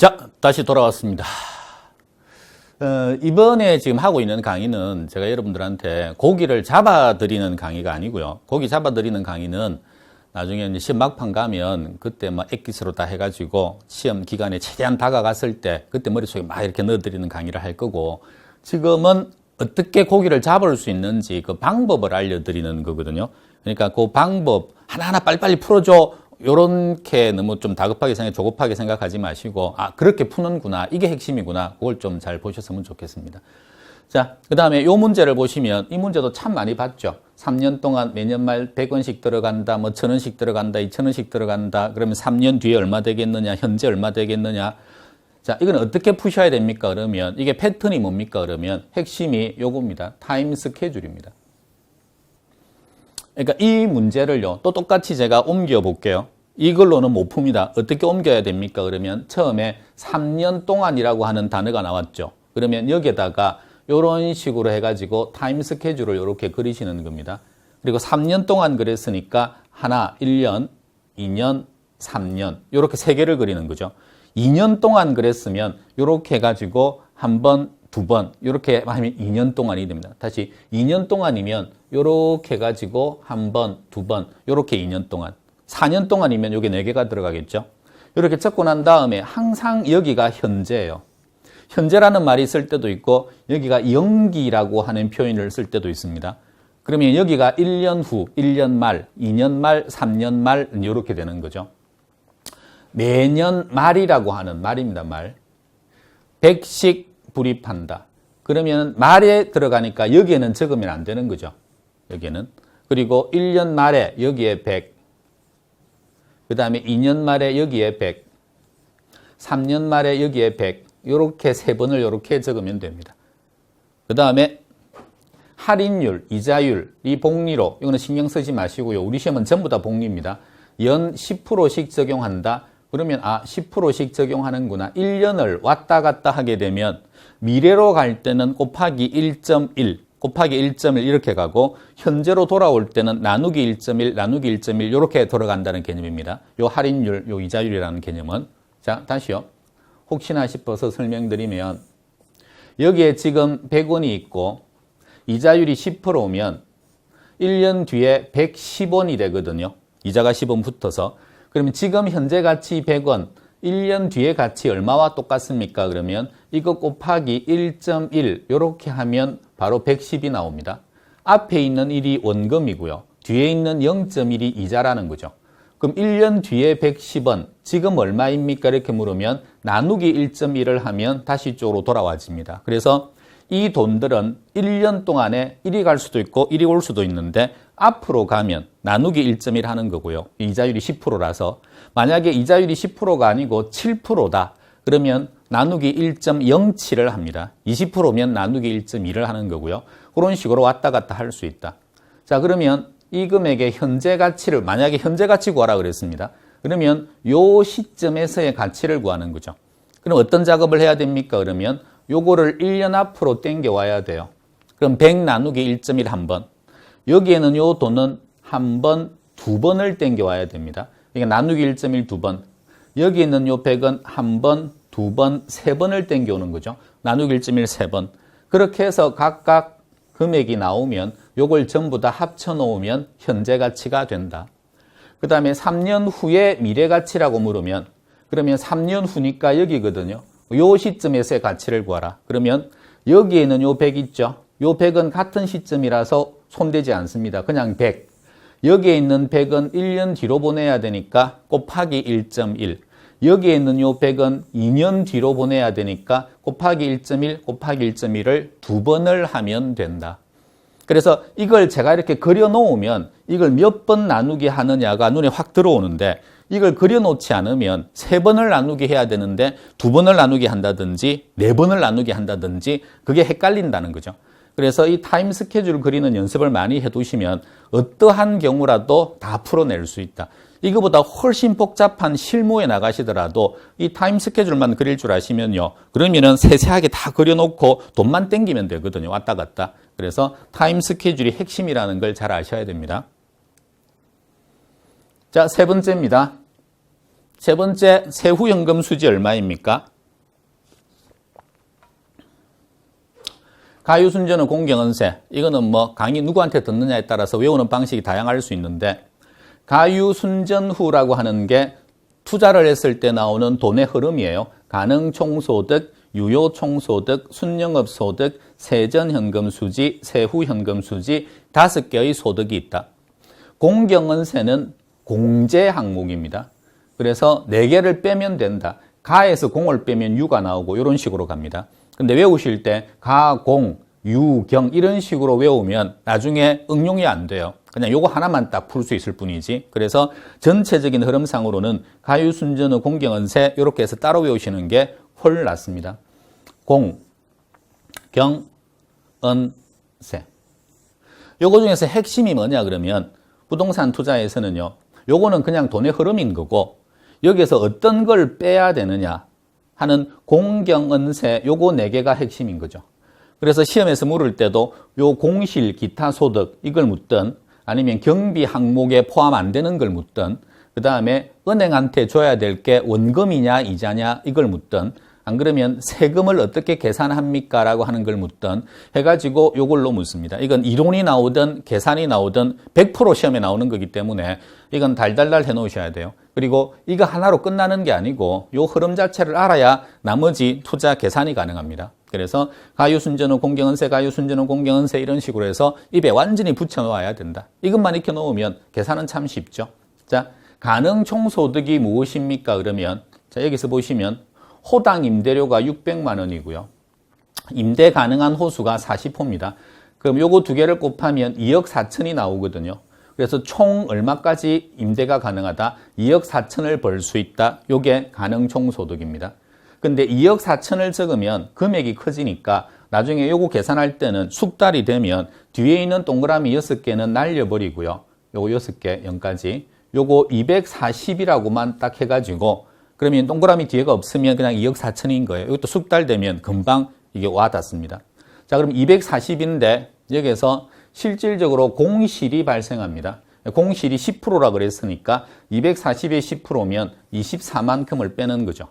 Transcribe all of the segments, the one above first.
자, 다시 돌아왔습니다. 이번에 지금 하고 있는 강의는 제가 여러분들한테 고기를 잡아드리는 강의가 아니고요. 고기 잡아드리는 강의는 나중에 이제 시험 막판 가면 그때 막 엑기스로 다 해가지고 시험 기간에 최대한 다가갔을 때 그때 머릿속에 막 이렇게 넣어드리는 강의를 할 거고, 지금은 어떻게 고기를 잡을 수 있는지 그 방법을 알려드리는 거거든요. 그러니까 그 방법 하나하나 빨리빨리 풀어줘, 요렇게 너무 좀 다급하게 조급하게 생각하지 마시고, 아, 그렇게 푸는구나, 이게 핵심이구나, 그걸 좀 잘 보셨으면 좋겠습니다. 자, 그 다음에 요 문제를 보시면, 이 문제도 참 많이 봤죠. 3년 동안 매년 말 100원씩 들어간다, 뭐 1000원씩 들어간다, 2000원씩 들어간다. 그러면 3년 뒤에 얼마 되겠느냐, 현재 얼마 되겠느냐. 자, 이건 어떻게 푸셔야 됩니까? 그러면 이게 패턴이 뭡니까? 그러면 핵심이 요겁니다. 타임 스케줄입니다. 그러니까 이 문제를요, 또 똑같이 제가 옮겨 볼게요. 이걸로는 못 풉니다. 어떻게 옮겨야 됩니까? 그러면 처음에 3년 동안이라고 하는 단어가 나왔죠. 그러면 여기에다가 이런 식으로 해가지고 타임 스케줄을 이렇게 그리시는 겁니다. 그리고 3년 동안 그랬으니까 하나, 1년, 2년, 3년 이렇게 세 개를 그리는 거죠. 2년 동안 그랬으면 이렇게 해가지고 한 번, 두 번 이렇게 하면 2년 동안이 됩니다. 다시 2년 동안이면 이렇게 해가지고 한 번, 두 번 이렇게 2년 동안. 4년 동안이면 여기 4개가 들어가겠죠. 이렇게 적고 난 다음에 항상 여기가 현재예요. 현재라는 말이 쓸 때도 있고 여기가 영기라고 하는 표현을 쓸 때도 있습니다. 그러면 여기가 1년 후, 1년 말, 2년 말, 3년 말 이렇게 되는 거죠. 매년 말이라고 하는 말입니다. 말. 100씩 불입한다. 그러면 말에 들어가니까 여기에는 적으면 안 되는 거죠. 여기에는. 그리고 1년 말에 여기에 100. 그 다음에 2년 말에 여기에 100. 3년 말에 여기에 100. 이렇게 세 번을 이렇게 적으면 됩니다. 그 다음에 할인율, 이자율, 이 복리로, 이거는 신경 쓰지 마시고요. 우리 시험은 전부 다 복리입니다. 연 10%씩 적용한다. 그러면 10%씩 적용하는구나. 1년을 왔다 갔다 하게 되면 미래로 갈 때는 곱하기 1.1, 곱하기 1.1 이렇게 가고, 현재로 돌아올 때는 나누기 1.1, 나누기 1.1 이렇게 돌아간다는 개념입니다. 요 할인율, 요 이자율이라는 개념은. 자, 다시요. 혹시나 싶어서 설명드리면, 여기에 지금 100원이 있고 이자율이 10%면 1년 뒤에 110원이 되거든요. 이자가 10원 붙어서. 그러면 지금 현재 가치 100원, 1년 뒤에 가치 얼마와 똑같습니까? 그러면 이거 곱하기 1.1 이렇게 하면 바로 110이 나옵니다. 앞에 있는 1이 원금이고요. 뒤에 있는 0.1이 이자라는 거죠. 그럼 1년 뒤에 110원, 지금 얼마입니까? 이렇게 물으면 나누기 1.1을 하면 다시 이쪽으로 돌아와집니다. 그래서 이 돈들은 1년 동안에 1이 갈 수도 있고 1이 올 수도 있는데 앞으로 가면 나누기 1.1 하는 거고요. 이자율이 10%라서 만약에 이자율이 10%가 아니고 7%다. 그러면 나누기 1.07을 합니다. 20%면 나누기 1.2를 하는 거고요. 그런 식으로 왔다 갔다 할 수 있다. 자, 그러면 이 금액의 현재 가치를, 만약에 현재 가치 구하라 그랬습니다. 그러면 요 시점에서의 가치를 구하는 거죠. 그럼 어떤 작업을 해야 됩니까? 그러면 요거를 1년 앞으로 땡겨 와야 돼요. 그럼 100 나누기 1.1 한 번. 여기에는 요 돈은 한 번, 두 번을 땡겨 와야 됩니다. 그러니까 나누기 1.1 두 번. 여기 있는 요 100은 한 번, 두 번, 세 번을 땡겨 오는 거죠. 나누기 1.1 세 번. 그렇게 해서 각각 금액이 나오면 요걸 전부 다 합쳐 놓으면 현재 가치가 된다. 그 다음에 3년 후에 미래 가치라고 물으면, 그러면 3년 후니까 여기거든요. 요 시점에서의 가치를 구하라. 그러면 여기에는 요 100 있죠. 요 100은 같은 시점이라서 손대지 않습니다. 그냥 100. 여기에 있는 100은 1년 뒤로 보내야 되니까 곱하기 1.1. 여기에 있는 요 100은 2년 뒤로 보내야 되니까 곱하기 1.1, 곱하기 1.1을 두 번을 하면 된다. 그래서 이걸 제가 이렇게 그려놓으면 이걸 몇 번 나누기 하느냐가 눈에 확 들어오는데, 이걸 그려놓지 않으면 세 번을 나누기 해야 되는데 두 번을 나누기 한다든지 네 번을 나누기 한다든지 그게 헷갈린다는 거죠. 그래서 이 타임 스케줄 그리는 연습을 많이 해두시면 어떠한 경우라도 다 풀어낼 수 있다. 이거보다 훨씬 복잡한 실무에 나가시더라도 이 타임 스케줄만 그릴 줄 아시면요, 그러면은 세세하게 다 그려놓고 돈만 땡기면 되거든요. 왔다 갔다. 그래서 타임 스케줄이 핵심이라는 걸 잘 아셔야 됩니다. 자, 세 번째입니다. 세 번째, 세후연금 수지 얼마입니까? 가유순전후 공경은세, 이거는 뭐 강의 누구한테 듣느냐에 따라서 외우는 방식이 다양할 수 있는데, 가유순전후라고 하는 게 투자를 했을 때 나오는 돈의 흐름이에요. 가능총소득, 유효총소득, 순영업소득, 세전현금수지, 세후현금수지 5개의 소득이 있다. 공경은세는 공제 항목입니다. 그래서 4개를 빼면 된다. 가에서 공을 빼면 유가 나오고 이런 식으로 갑니다. 근데 외우실 때 가, 공, 유, 경 이런 식으로 외우면 나중에 응용이 안 돼요. 그냥 요거 하나만 딱 풀 수 있을 뿐이지. 그래서 전체적인 흐름상으로는 가유순전후 공경은세 이렇게 해서 따로 외우시는 게 훨 낫습니다. 공, 경, 은, 세. 요거 중에서 핵심이 뭐냐 그러면 부동산 투자에서는요. 요거는 그냥 돈의 흐름인 거고 여기에서 어떤 걸 빼야 되느냐 하는 공경은세 요거 4개가 핵심인 거죠. 그래서 시험에서 물을 때도 요 공실 기타 소득 이걸 묻든 아니면 경비 항목에 포함 안 되는 걸 묻든 그 다음에 은행한테 줘야 될 게 원금이냐 이자냐 이걸 묻든 안 그러면 세금을 어떻게 계산합니까? 라고 하는 걸 묻든 해가지고 요걸로 묻습니다. 이건 이론이 나오든 계산이 나오든 100% 시험에 나오는 거기 때문에 이건 달달달 해놓으셔야 돼요. 그리고 이거 하나로 끝나는 게 아니고 요 흐름 자체를 알아야 나머지 투자 계산이 가능합니다. 그래서 가유순전후 공경은세, 가유순전후 공경은세 이런 식으로 해서 입에 완전히 붙여놓아야 된다. 이것만 익혀놓으면 계산은 참 쉽죠. 자, 가능총소득이 무엇입니까? 그러면 자 여기서 보시면 호당 임대료가 600만 원이고요. 임대 가능한 호수가 40호입니다. 그럼 요거 2개를 곱하면 2억 4천이 나오거든요. 그래서 총 얼마까지 임대가 가능하다? 2억 4천을 벌 수 있다. 요게 가능총소득입니다. 근데 2억 4천을 적으면 금액이 커지니까 나중에 요거 계산할 때는 숙달이 되면 뒤에 있는 동그라미 6개는 날려버리고요. 요거 6개 0까지 요거 240이라고만 딱 해가지고 그러면 동그라미 뒤에가 없으면 그냥 2억 4천인 거예요. 이것도 숙달되면 금방 이게 와닿습니다. 자, 그럼 240인데 여기에서 실질적으로 공실이 발생합니다. 공실이 10%라 그랬으니까 240에 10%면 24만큼을 빼는 거죠.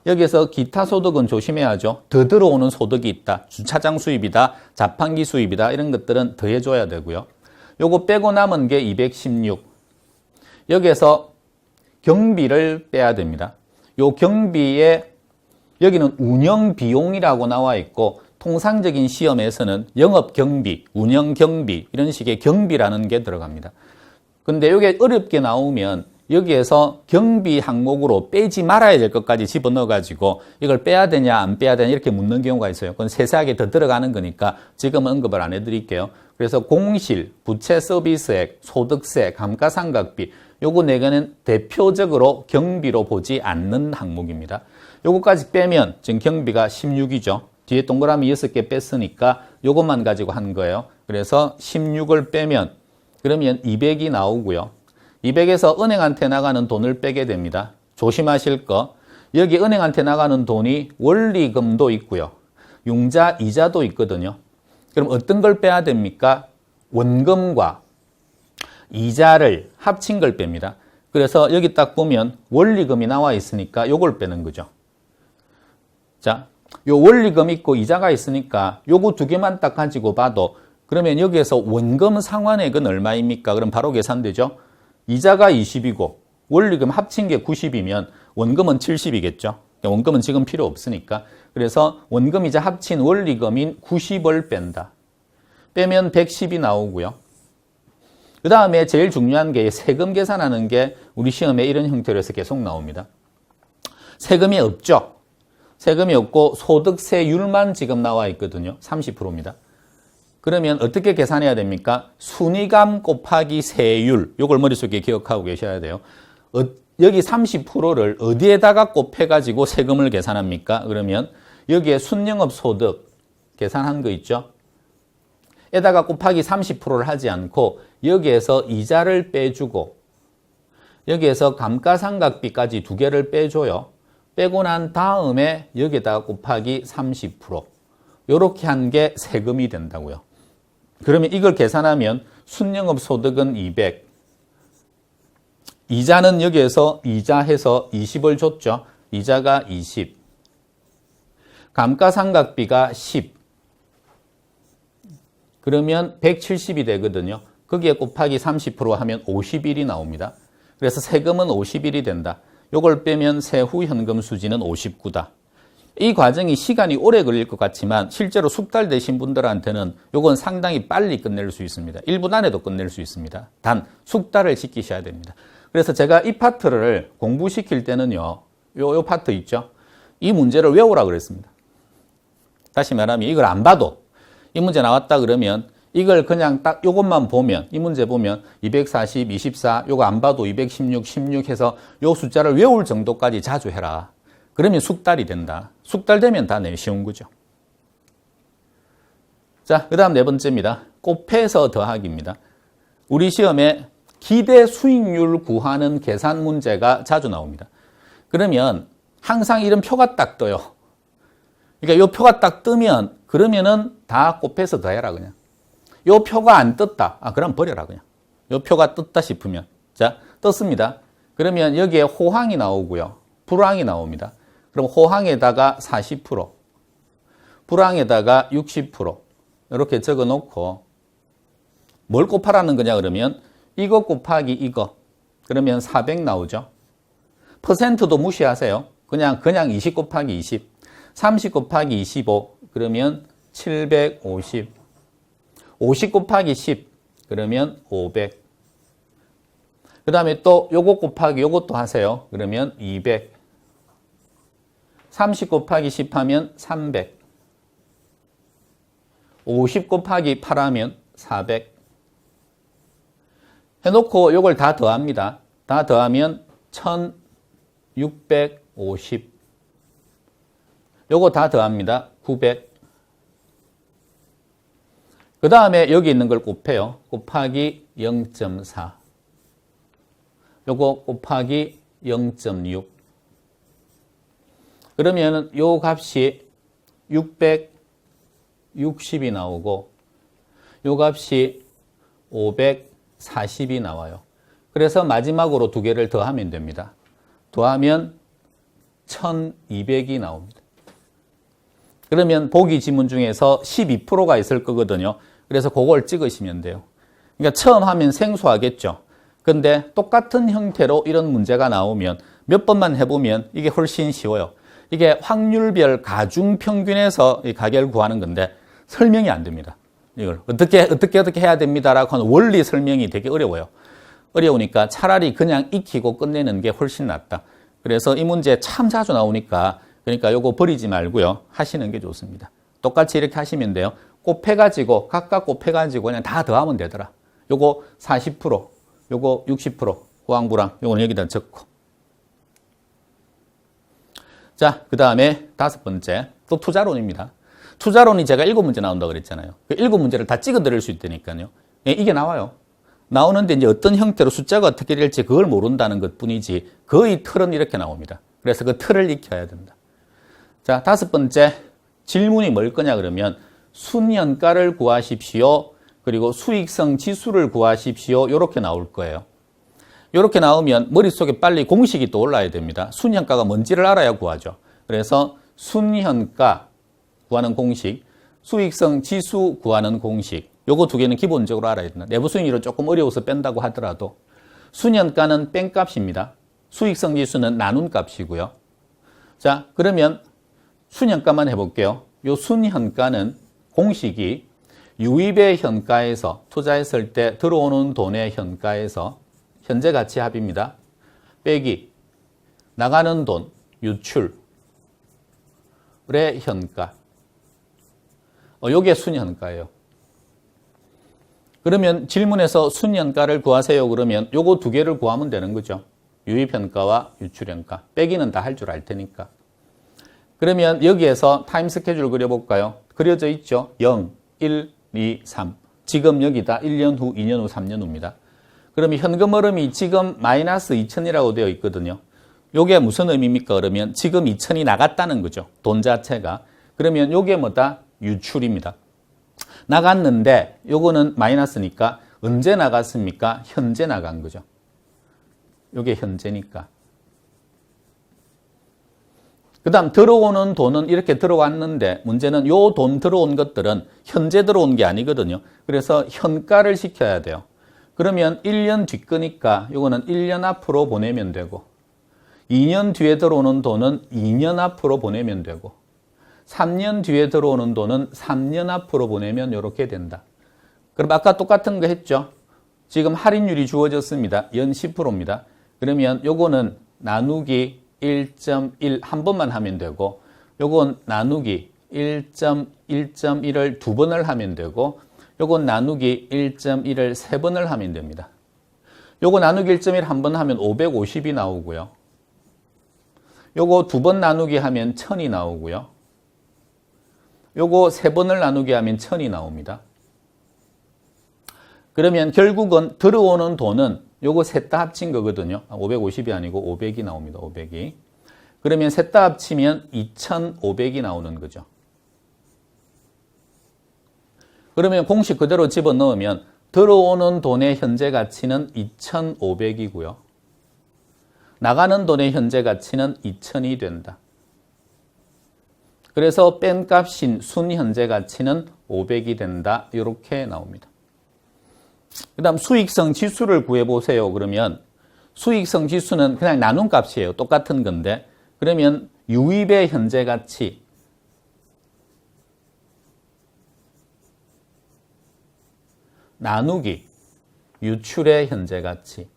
여기에서 기타 소득은 조심해야죠. 더 들어오는 소득이 있다. 주차장 수입이다. 자판기 수입이다. 이런 것들은 더해줘야 되고요. 요거 빼고 남은 게 216. 여기에서 경비를 빼야 됩니다. 요 경비에 여기는 운영 비용이라고 나와 있고 통상적인 시험에서는 영업 경비, 운영 경비 이런 식의 경비라는 게 들어갑니다. 근데 이게 어렵게 나오면 여기에서 경비 항목으로 빼지 말아야 될 것까지 집어넣어 가지고 이걸 빼야 되냐 안 빼야 되냐 이렇게 묻는 경우가 있어요. 그건 세세하게 더 들어가는 거니까 지금은 언급을 안 해드릴게요. 그래서 공실, 부채 서비스액, 소득세, 감가상각비 요거 4개는 대표적으로 경비로 보지 않는 항목입니다. 요거까지 빼면 지금 경비가 16이죠. 뒤에 동그라미 6개 뺐으니까 요것만 가지고 한 거예요. 그래서 16을 빼면 그러면 200이 나오고요. 200에서 은행한테 나가는 돈을 빼게 됩니다. 조심하실 거. 여기 은행한테 나가는 돈이 원리금도 있고요. 융자, 이자도 있거든요. 그럼 어떤 걸 빼야 됩니까? 원금과 이자를 합친 걸 뺍니다. 그래서 여기 딱 보면 원리금이 나와 있으니까 요걸 빼는 거죠. 자, 요 원리금 있고 이자가 있으니까 요거 2개만 딱 가지고 봐도 그러면 여기에서 원금 상환액은 얼마입니까? 그럼 바로 계산되죠. 이자가 20이고 원리금 합친 게 90이면 원금은 70이겠죠. 원금은 지금 필요 없으니까. 그래서 원금이자 합친 원리금인 90을 뺀다. 빼면 110이 나오고요. 그 다음에 제일 중요한 게 세금 계산하는 게 우리 시험에 이런 형태로 해서 계속 나옵니다. 세금이 없죠. 세금이 없고 소득세율만 지금 나와 있거든요. 30%입니다. 그러면 어떻게 계산해야 됩니까? 순위감 곱하기 세율. 이걸 머릿속에 기억하고 계셔야 돼요. 여기 30%를 어디에다가 곱해가지고 세금을 계산합니까? 그러면 여기에 순영업소득 계산한 거 있죠? 에다가 곱하기 30%를 하지 않고 여기에서 이자를 빼주고 여기에서 감가상각비까지 2개를 빼줘요. 빼고 난 다음에 여기에다가 곱하기 30% 이렇게 한 게 세금이 된다고요. 그러면 이걸 계산하면 순영업소득은 200 이자는 여기에서 이자해서 20을 줬죠. 이자가 20 감가상각비가 10 그러면 170이 되거든요. 거기에 곱하기 30% 하면 51이 나옵니다. 그래서 세금은 51이 된다. 요걸 빼면 세후 현금 수지는 59다. 이 과정이 시간이 오래 걸릴 것 같지만 실제로 숙달 되신 분들한테는 요건 상당히 빨리 끝낼 수 있습니다. 1분 안에도 끝낼 수 있습니다. 단 숙달을 시키셔야 됩니다. 그래서 제가 이 파트를 공부시킬 때는요. 요 파트 있죠. 이 문제를 외우라 그랬습니다. 다시 말하면 이걸 안 봐도 이 문제 나왔다 그러면 이걸 그냥 딱 요것만 보면 이 문제 보면 240, 24 요거 안 봐도 216, 16 해서 요 숫자를 외울 정도까지 자주 해라. 그러면 숙달이 된다. 숙달되면 다 쉬운 거죠. 자, 그 다음 네 번째입니다. 곱해서 더하기입니다. 우리 시험에 기대 수익률 구하는 계산 문제가 자주 나옵니다. 그러면 항상 이런 표가 딱 떠요. 그러니까 이 표가 딱 뜨면 그러면은 다 곱해서 더해라 그냥. 이 표가 안 떴다. 그럼 버려라 그냥. 이 표가 떴다 싶으면. 자, 떴습니다. 그러면 여기에 호항이 나오고요. 불항이 나옵니다. 그럼 호항에다가 40%, 불항에다가 60% 이렇게 적어 놓고 뭘 곱하라는 거냐 그러면 이거 곱하기 이거 그러면 400 나오죠. 퍼센트도 무시하세요. 그냥 20 곱하기 20, 30 곱하기 25 그러면 750, 50 곱하기 10 그러면 500. 그 다음에 또 요거 곱하기 요것도 하세요. 그러면 200. 30 곱하기 10 하면 300. 50 곱하기 8 하면 400. 해놓고 요걸 다 더합니다. 다 더하면 1650. 요거 다 더합니다. 900. 그 다음에 여기 있는 걸 곱해요. 곱하기 0.4. 요거 곱하기 0.6. 그러면 요 값이 660이 나오고 요 값이 540이 나와요. 그래서 마지막으로 두 개를 더하면 됩니다. 더하면 1200이 나옵니다. 그러면 보기 지문 중에서 12%가 있을 거거든요. 그래서 그걸 찍으시면 돼요. 그러니까 처음 하면 생소하겠죠. 근데 똑같은 형태로 이런 문제가 나오면 몇 번만 해보면 이게 훨씬 쉬워요. 이게 확률별 가중평균에서 이 가계를 구하는 건데 설명이 안 됩니다. 이걸 어떻게 해야 됩니다라고 하는 원리 설명이 되게 어려워요. 어려우니까 차라리 그냥 익히고 끝내는 게 훨씬 낫다. 그래서 이 문제 참 자주 나오니까 그러니까 요거 버리지 말고요. 하시는 게 좋습니다. 똑같이 이렇게 하시면 돼요. 곱해가지고 각각 곱해가지고 그냥 다 더하면 되더라. 요거 40%, 요거 60%, 호황불황 요거는 여기다 적고. 자, 그 다음에 다섯 번째, 또 투자론입니다. 투자론이 제가 7문제 나온다고 그랬잖아요. 그 7문제를 다 찍어 드릴 수 있다니까요. 이게 나와요. 나오는데 이제 어떤 형태로 숫자가 어떻게 될지 그걸 모른다는 것 뿐이지 거의 틀은 이렇게 나옵니다. 그래서 그 틀을 익혀야 된다. 자, 다섯 번째 질문이 뭘 거냐 그러면 순현가를 구하십시오. 그리고 수익성 지수를 구하십시오. 이렇게 나올 거예요. 이렇게 나오면 머릿속에 빨리 공식이 또 올라야 됩니다. 순현가가 뭔지를 알아야 구하죠. 그래서 순현가 구하는 공식, 수익성 지수 구하는 공식, 요거 두 개는 기본적으로 알아야 된다. 내부 수익률은 조금 어려워서 뺀다고 하더라도 순현가는 뺀값입니다. 수익성 지수는 나눈 값이고요. 자, 그러면 순현가만 해볼게요. 요 순현가는 공식이 유입의 현가에서 투자했을 때 들어오는 돈의 현가에서 현재 가치 합입니다. 빼기 나가는 돈 유출의 현가. 요게 순현가예요. 그러면 질문에서 순현가를 구하세요. 그러면 요거 두 개를 구하면 되는 거죠. 유입현가와 유출현가. 빼기는 다 할 줄 알 테니까. 그러면 여기에서 타임 스케줄 그려볼까요? 그려져 있죠. 0, 1, 2, 3. 지금 여기다 1년 후, 2년 후, 3년 후입니다. 그러면 현금 흐름이 지금 마이너스 2천이라고 되어 있거든요. 요게 무슨 의미입니까? 그러면 지금 2천이 나갔다는 거죠. 돈 자체가. 그러면 요게 뭐다? 유출입니다. 나갔는데 요거는 마이너스니까 언제 나갔습니까? 현재 나간 거죠. 요게 현재니까. 그 다음 들어오는 돈은 이렇게 들어왔는데 문제는 요 돈 들어온 것들은 현재 들어온 게 아니거든요. 그래서 현가를 시켜야 돼요. 그러면 1년 뒤거니까 요거는 1년 앞으로 보내면 되고 2년 뒤에 들어오는 돈은 2년 앞으로 보내면 되고 3년 뒤에 들어오는 돈은 3년 앞으로 보내면 이렇게 된다. 그럼 아까 똑같은 거 했죠? 지금 할인율이 주어졌습니다. 연 10%입니다. 그러면 요거는 나누기 1.1 한 번만 하면 되고 요건 나누기 1.1.1을 두 번을 하면 되고 요건 나누기 1.1을 세 번을 하면 됩니다. 요거 나누기 1.1 한 번 하면 550이 나오고요. 요거 두 번 나누기 하면 1000이 나오고요. 요거 세 번을 나누기 하면 1000이 나옵니다. 그러면 결국은 들어오는 돈은 요거 셋 다 합친 거거든요. 550이 아니고 500이 나옵니다. 500이. 그러면 셋 다 합치면 2500이 나오는 거죠. 그러면 공식 그대로 집어넣으면 들어오는 돈의 현재 가치는 2500이고요. 나가는 돈의 현재 가치는 2000이 된다. 그래서 뺀 값인 순 현재 가치는 500이 된다. 이렇게 나옵니다. 그 다음 수익성 지수를 구해보세요. 그러면 수익성 지수는 그냥 나눈 값이에요. 똑같은 건데 그러면 유입의 현재 가치 나누기 유출의 현재 가치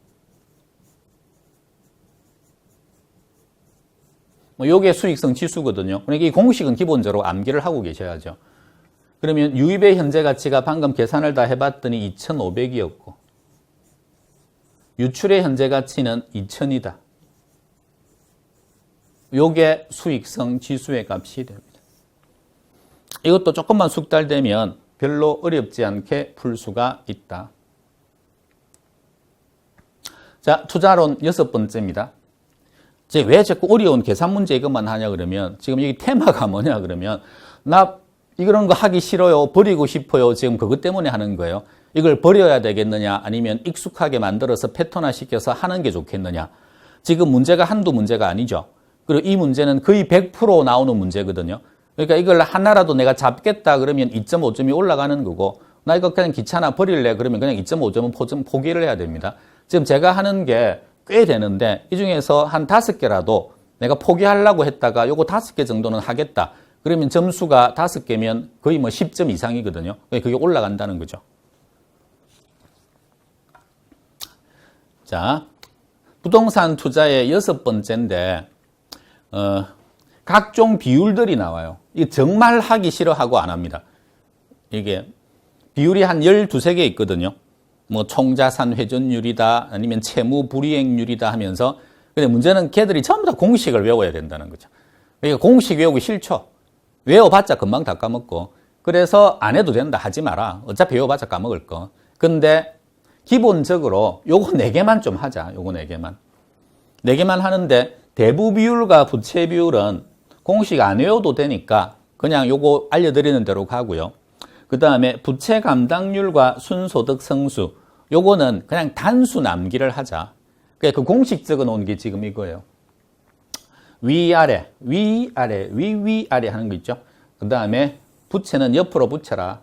요게 수익성 지수거든요. 그러니까 이 공식은 기본적으로 암기를 하고 계셔야죠. 그러면 유입의 현재 가치가 방금 계산을 다 해봤더니 2,500이었고 유출의 현재 가치는 2,000이다. 요게 수익성 지수의 값이 됩니다. 이것도 조금만 숙달되면 별로 어렵지 않게 풀 수가 있다. 자, 투자론 6번째입니다. 왜 자꾸 어려운 계산 문제 이것만 하냐 그러면 지금 여기 테마가 뭐냐 그러면 나 이런 거 하기 싫어요. 버리고 싶어요. 지금 그것 때문에 하는 거예요. 이걸 버려야 되겠느냐 아니면 익숙하게 만들어서 패턴화 시켜서 하는 게 좋겠느냐. 지금 문제가 한두 문제가 아니죠. 그리고 이 문제는 거의 100% 나오는 문제거든요. 그러니까 이걸 하나라도 내가 잡겠다 그러면 2.5점이 올라가는 거고 나 이거 그냥 귀찮아 버릴래 그러면 그냥 2.5점은 포기를 해야 됩니다. 지금 제가 하는 게 꽤 되는데 이 중에서 한 5개라도 내가 포기하려고 했다가 요거 5개 정도는 하겠다. 그러면 점수가 5개면 거의 뭐 10점 이상이거든요. 그게 올라간다는 거죠. 자, 부동산 투자의 6번째인데 각종 비율들이 나와요. 이게 정말 하기 싫어하고 안 합니다. 이게 비율이 한 12개 있거든요. 뭐 총자산 회전율이다 아니면 채무 불이행률이다 하면서 근데 문제는 걔들이 전부 다 공식을 외워야 된다는 거죠. 그러니까 공식 외우기 싫죠. 외워봤자 금방 다 까먹고 그래서 안 해도 된다 하지 마라. 어차피 외워봤자 까먹을 거. 근데 기본적으로 요거 4개만 좀 하자. 요거 4개만. 4개만 하는데 대부 비율과 부채 비율은 공식 안 외워도 되니까 그냥 요거 알려드리는 대로 가고요. 그 다음에 부채 감당률과 순소득 성수 요거는 그냥 단수 남기를 하자. 그 공식 적어 놓은 게 지금 이거예요. 위아래, 위아래, 위아래 하는 거 있죠. 그 다음에 부채는 옆으로 붙여라.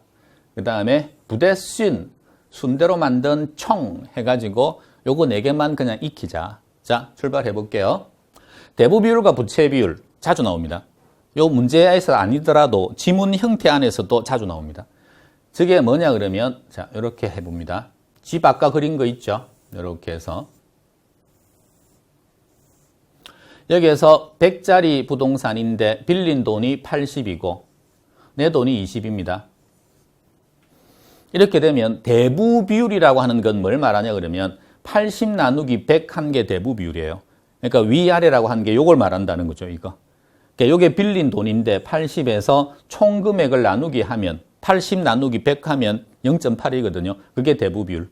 그 다음에 부대순, 순대로 만든 총 해가지고 요거 4개만 그냥 익히자. 자, 출발해 볼게요. 대부 비율과 부채 비율 자주 나옵니다. 요 문제에서 아니더라도 지문 형태 안에서도 자주 나옵니다. 저게 뭐냐 그러면 자, 이렇게 해봅니다. 집 아까 그린 거 있죠? 이렇게 해서 여기에서 100짜리 부동산인데 빌린 돈이 80이고 내 돈이 20입니다. 이렇게 되면 대부 비율이라고 하는 건 뭘 말하냐 그러면 80 나누기 100 한 게 대부 비율이에요. 그러니까 위아래라고 하는 게 요걸 말한다는 거죠. 이거. 그러니까 요게 빌린 돈인데 80에서 총 금액을 나누기 하면 80 나누기 100 하면 0.8이거든요. 그게 대부 비율.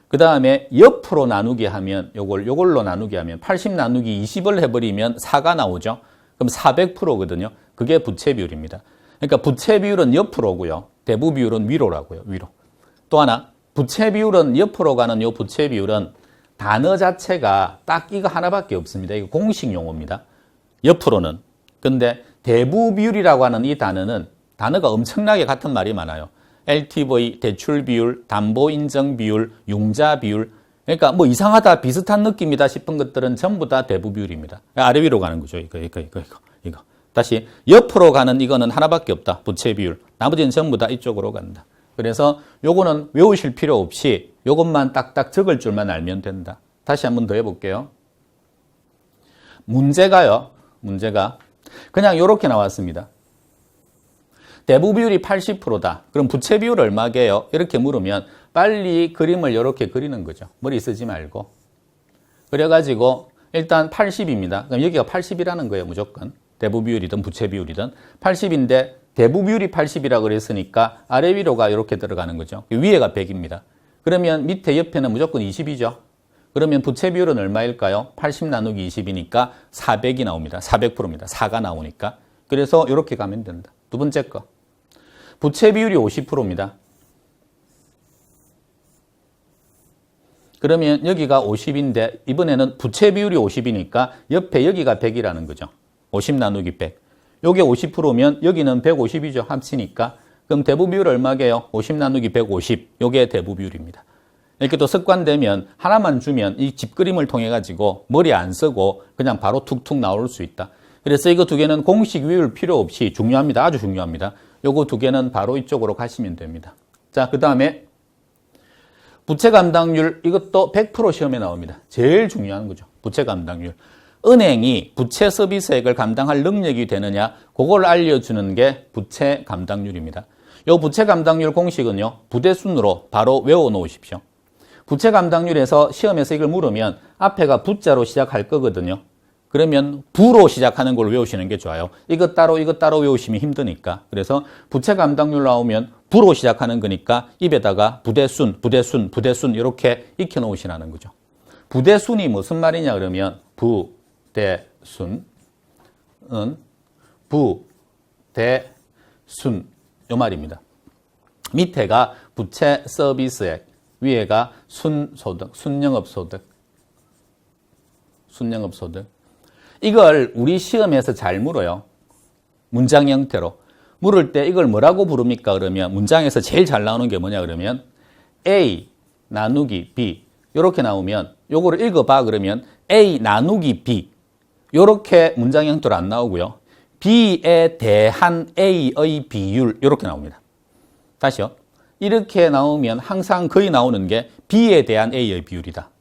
그 다음에 옆으로 나누기 하면 요걸로 나누기 하면 80 나누기 20을 해버리면 4가 나오죠. 그럼 400%거든요. 그게 부채 비율입니다. 그러니까 부채 비율은 옆으로고요. 대부 비율은 위로라고요. 위로. 또 하나 부채 비율은 옆으로 가는 요 부채 비율은 단어 자체가 딱 이거 하나밖에 없습니다. 이거 공식 용어입니다. 옆으로는 근데 대부 비율이라고 하는 이 단어는 단어가 엄청나게 같은 말이 많아요. LTV, 대출 비율, 담보 인정 비율, 융자 비율. 그러니까 뭐 이상하다, 비슷한 느낌이다 싶은 것들은 전부 다 대부 비율입니다. 아래 위로 가는 거죠. 이거. 다시 옆으로 가는 이거는 하나밖에 없다. 부채 비율. 나머지는 전부 다 이쪽으로 간다. 그래서 요거는 외우실 필요 없이 요것만 딱딱 적을 줄만 알면 된다. 다시 한번 더 해볼게요. 문제가 그냥 이렇게 나왔습니다. 대부 비율이 80%다. 그럼 부채 비율 얼마게요? 이렇게 물으면 빨리 그림을 이렇게 그리는 거죠. 머리 쓰지 말고. 그래가지고 일단 80입니다. 그럼 여기가 80이라는 거예요. 무조건. 대부 비율이든 부채 비율이든 80인데 대부 비율이 80이라고 그랬으니까 아래 위로가 이렇게 들어가는 거죠. 위에가 100입니다. 그러면 밑에 옆에는 무조건 20이죠. 그러면 부채 비율은 얼마일까요? 80 나누기 20이니까 400이 나옵니다. 400%입니다. 4가 나오니까. 그래서 이렇게 가면 된다. 두 번째 거. 부채 비율이 50%입니다. 그러면 여기가 50인데 이번에는 부채 비율이 50이니까 옆에 여기가 100이라는 거죠. 50 나누기 100. 요게 50%면 여기는 150이죠. 합치니까. 그럼 대부 비율 얼마게요? 50 나누기 150. 요게 대부 비율입니다. 이렇게 또 습관되면 하나만 주면 이 집그림을 통해 가지고 머리 안 쓰고 그냥 바로 툭툭 나올 수 있다. 그래서 이거 두 개는 공식 외울 필요 없이 중요합니다. 아주 중요합니다. 요거 두 개는 바로 이쪽으로 가시면 됩니다. 자, 그 다음에 부채 감당률, 이것도 100% 시험에 나옵니다. 제일 중요한 거죠. 부채 감당률. 은행이 부채 서비스액을 감당할 능력이 되느냐, 그걸 알려주는 게 부채 감당률입니다. 요 부채 감당률 공식은요, 부대순으로 바로 외워 놓으십시오. 부채 감당률에서 시험에서 이걸 물으면 앞에가 부자로 시작할 거거든요. 그러면 부로 시작하는 걸 외우시는 게 좋아요. 이것 따로 외우시면 힘드니까. 그래서 부채 감당률 나오면 부로 시작하는 거니까 입에다가 부대순 이렇게 익혀 놓으시라는 거죠. 부대순이 무슨 말이냐 그러면 부대순은 부대순 요 말입니다. 밑에가 부채 서비스액, 위에가 순소득, 순영업소득. 이걸 우리 시험에서 잘 물어요. 문장 형태로. 물을 때 이걸 뭐라고 부릅니까? 그러면 문장에서 제일 잘 나오는 게 뭐냐 그러면 A 나누기 B 이렇게 나오면 요거를 읽어봐 그러면 A 나누기 B 이렇게 문장 형태로 안 나오고요. B에 대한 A의 비율 이렇게 나옵니다. 다시요. 이렇게 나오면 항상 거의 나오는 게 B에 대한 A의 비율이다.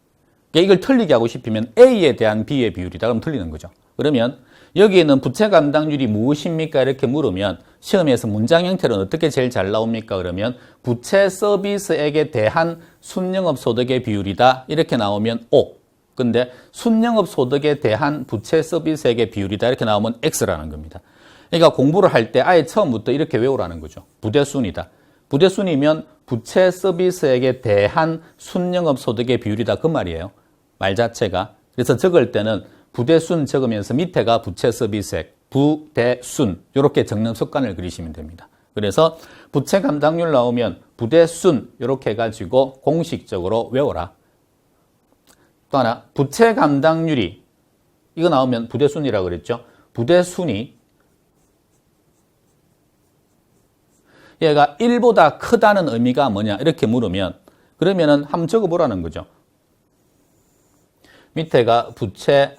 이걸 틀리게 하고 싶으면 A에 대한 B의 비율이다. 그럼 틀리는 거죠. 그러면 여기에는 부채 감당률이 무엇입니까? 이렇게 물으면 시험에서 문장 형태로는 어떻게 제일 잘 나옵니까? 그러면 부채 서비스액에 대한 순영업 소득의 비율이다. 이렇게 나오면 O. 근데 순영업 소득에 대한 부채 서비스액의 비율이다. 이렇게 나오면 X라는 겁니다. 그러니까 공부를 할 때 아예 처음부터 이렇게 외우라는 거죠. 부대순이다. 부대순이면 부채 서비스액에 대한 순영업 소득의 비율이다. 그 말이에요. 말 자체가. 그래서 적을 때는 부대순 적으면서 밑에가 부채 서비스액, 부대순 이렇게 적는 습관을 그리시면 됩니다. 그래서 부채 감당률 나오면 부대순 이렇게 해가지고 공식적으로 외워라. 또 하나 부채 감당률이 이거 나오면 부대순이라고 그랬죠. 부대순이 얘가 1보다 크다는 의미가 뭐냐 이렇게 물으면 그러면은 한번 적어보라는 거죠. 밑에가 부채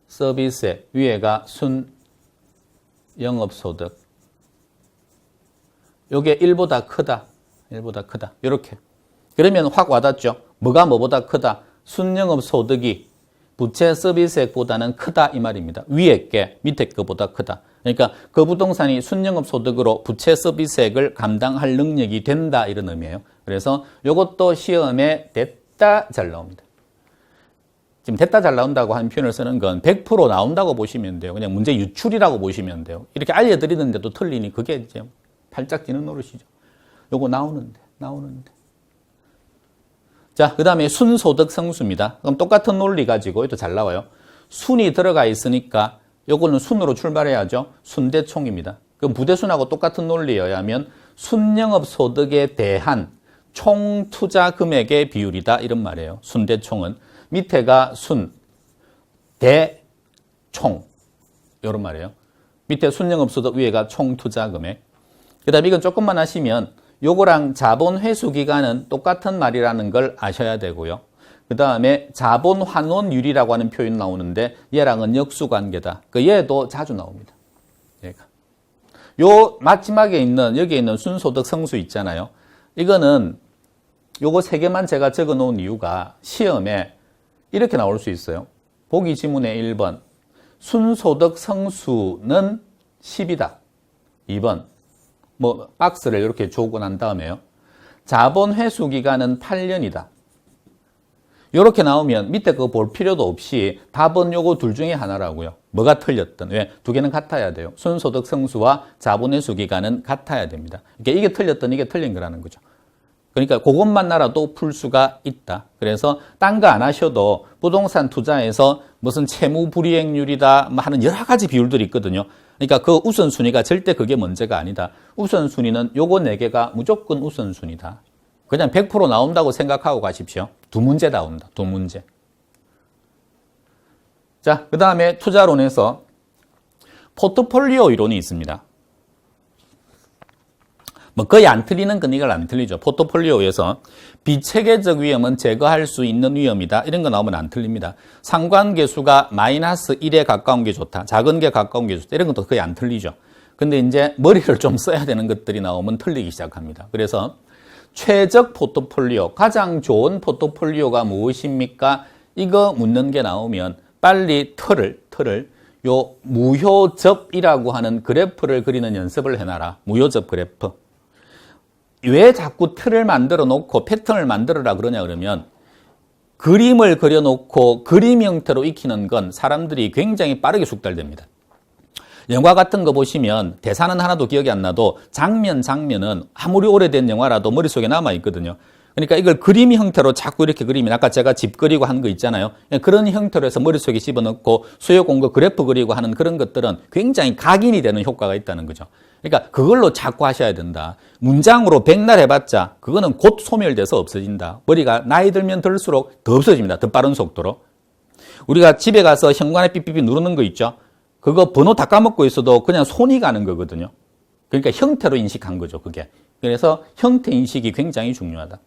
서비스액, 위에가 순 영업소득. 요게 1보다 크다. 이렇게. 그러면 확 와닿죠. 뭐가 뭐보다 크다. 순영업소득이 부채 서비스액보다는 크다 이 말입니다. 위에 게 밑에 거보다 크다. 그러니까 그 부동산이 순영업소득으로 부채 서비스액을 감당할 능력이 된다 이런 의미예요. 그래서 이것도 시험에 됐다 잘 나옵니다. 지금 됐다 잘 나온다고 하는 표현을 쓰는 건 100% 나온다고 보시면 돼요. 그냥 문제 유출이라고 보시면 돼요. 이렇게 알려드리는데도 틀리니 그게 이제 팔짝 뛰는 노릇이죠. 요거 나오는데. 자, 그 다음에 순소득 성수입니다. 그럼 똑같은 논리 가지고 또 잘 나와요. 순이 들어가 있으니까 요거는 순으로 출발해야죠. 순대총입니다. 그럼 부대순하고 똑같은 논리여야 하면 순영업 소득에 대한 총 투자 금액의 비율이다 이런 말이에요. 순대총은. 밑에가 순, 대총. 이런 말이에요. 밑에 순영업소득, 위에가 총투자 금액. 그 다음에 이건 조금만 하시면 요거랑 자본 회수 기간은 똑같은 말이라는 걸 아셔야 되고요. 그 다음에 자본 환원율이라고 하는 표현 나오는데 얘랑은 역수관계다. 얘도 자주 나옵니다. 얘가. 요 마지막에 있는 여기에 있는 순소득 성수 있잖아요. 이거는 요거 세 개만 제가 적어 놓은 이유가 시험에 이렇게 나올 수 있어요. 보기 지문의 1번. 순소득 성수는 10이다. 2번. 뭐 박스를 이렇게 주고 난 다음에요. 자본 회수 기간은 8년이다. 이렇게 나오면 밑에 그거 볼 필요도 없이 답은 요거 둘 중에 하나라고요. 뭐가 틀렸든. 왜? 두 개는 같아야 돼요. 순소득 성수와 자본 회수 기간은 같아야 됩니다. 그러니까 이게 틀렸든 이게 틀린 거라는 거죠. 그러니까 그것만 알아도 풀 수가 있다. 그래서 딴 거 안 하셔도 부동산 투자에서 무슨 채무 불이행률이다 하는 여러 가지 비율들이 있거든요. 그러니까 그 우선순위가 절대 그게 문제가 아니다. 우선순위는 요거 4개가 무조건 우선순위다. 그냥 100% 나온다고 생각하고 가십시오. 두 문제 나온다. 두 문제. 자, 그 다음에 투자론에서 포트폴리오 이론이 있습니다. 뭐 거의 안 틀리는 건 이걸 안 틀리죠. 포트폴리오에서 비체계적 위험은 제거할 수 있는 위험이다. 이런 거 나오면 안 틀립니다. 상관계수가 마이너스 1에 가까운 게 좋다. 작은 게 가까운 게 좋다. 이런 것도 거의 안 틀리죠. 근데 이제 머리를 좀 써야 되는 것들이 나오면 틀리기 시작합니다. 그래서 최적 포트폴리오, 가장 좋은 포트폴리오가 무엇입니까? 이거 묻는 게 나오면 빨리 틀을 요 무효접이라고 하는 그래프를 그리는 연습을 해놔라. 무효접 그래프. 왜 자꾸 틀을 만들어 놓고 패턴을 만들어라 그러냐 그러면 그림을 그려놓고 그림 형태로 익히는 건 사람들이 굉장히 빠르게 숙달됩니다. 영화 같은 거 보시면 대사는 하나도 기억이 안 나도 장면은 아무리 오래된 영화라도 머릿속에 남아있거든요. 그러니까 이걸 그림 형태로 자꾸 이렇게 그리면 아까 제가 집 그리고 한 거 있잖아요. 그런 형태로 해서 머릿속에 집어넣고 수요 공급 그래프 그리고 하는 그런 것들은 굉장히 각인이 되는 효과가 있다는 거죠. 그러니까 그걸로 자꾸 하셔야 된다. 문장으로 백날 해봤자 그거는 곧 소멸돼서 없어진다. 머리가 나이 들면 들수록 더 없어집니다. 더 빠른 속도로. 우리가 집에 가서 현관에 삐삐삐 누르는 거 있죠. 그거 번호 다 까먹고 있어도 그냥 손이 가는 거거든요. 그러니까 형태로 인식한 거죠, 그게. 그래서 형태 인식이 굉장히 중요하다.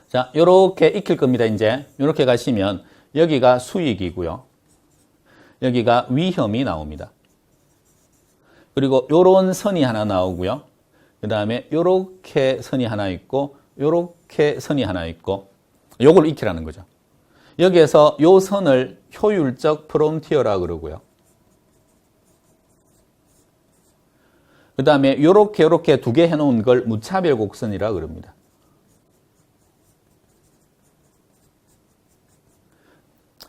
자, 요렇게 익힐 겁니다, 이제. 요렇게 가시면 여기가 수익이고요. 여기가 위험이 나옵니다. 그리고 요런 선이 하나 나오고요. 그 다음에 요렇게 선이 하나 있고, 요렇게 선이 하나 있고, 요걸 익히라는 거죠. 여기에서 요 선을 효율적 프론티어라고 그러고요. 그 다음에 요렇게 두 개 해놓은 걸 무차별 곡선이라고 그럽니다.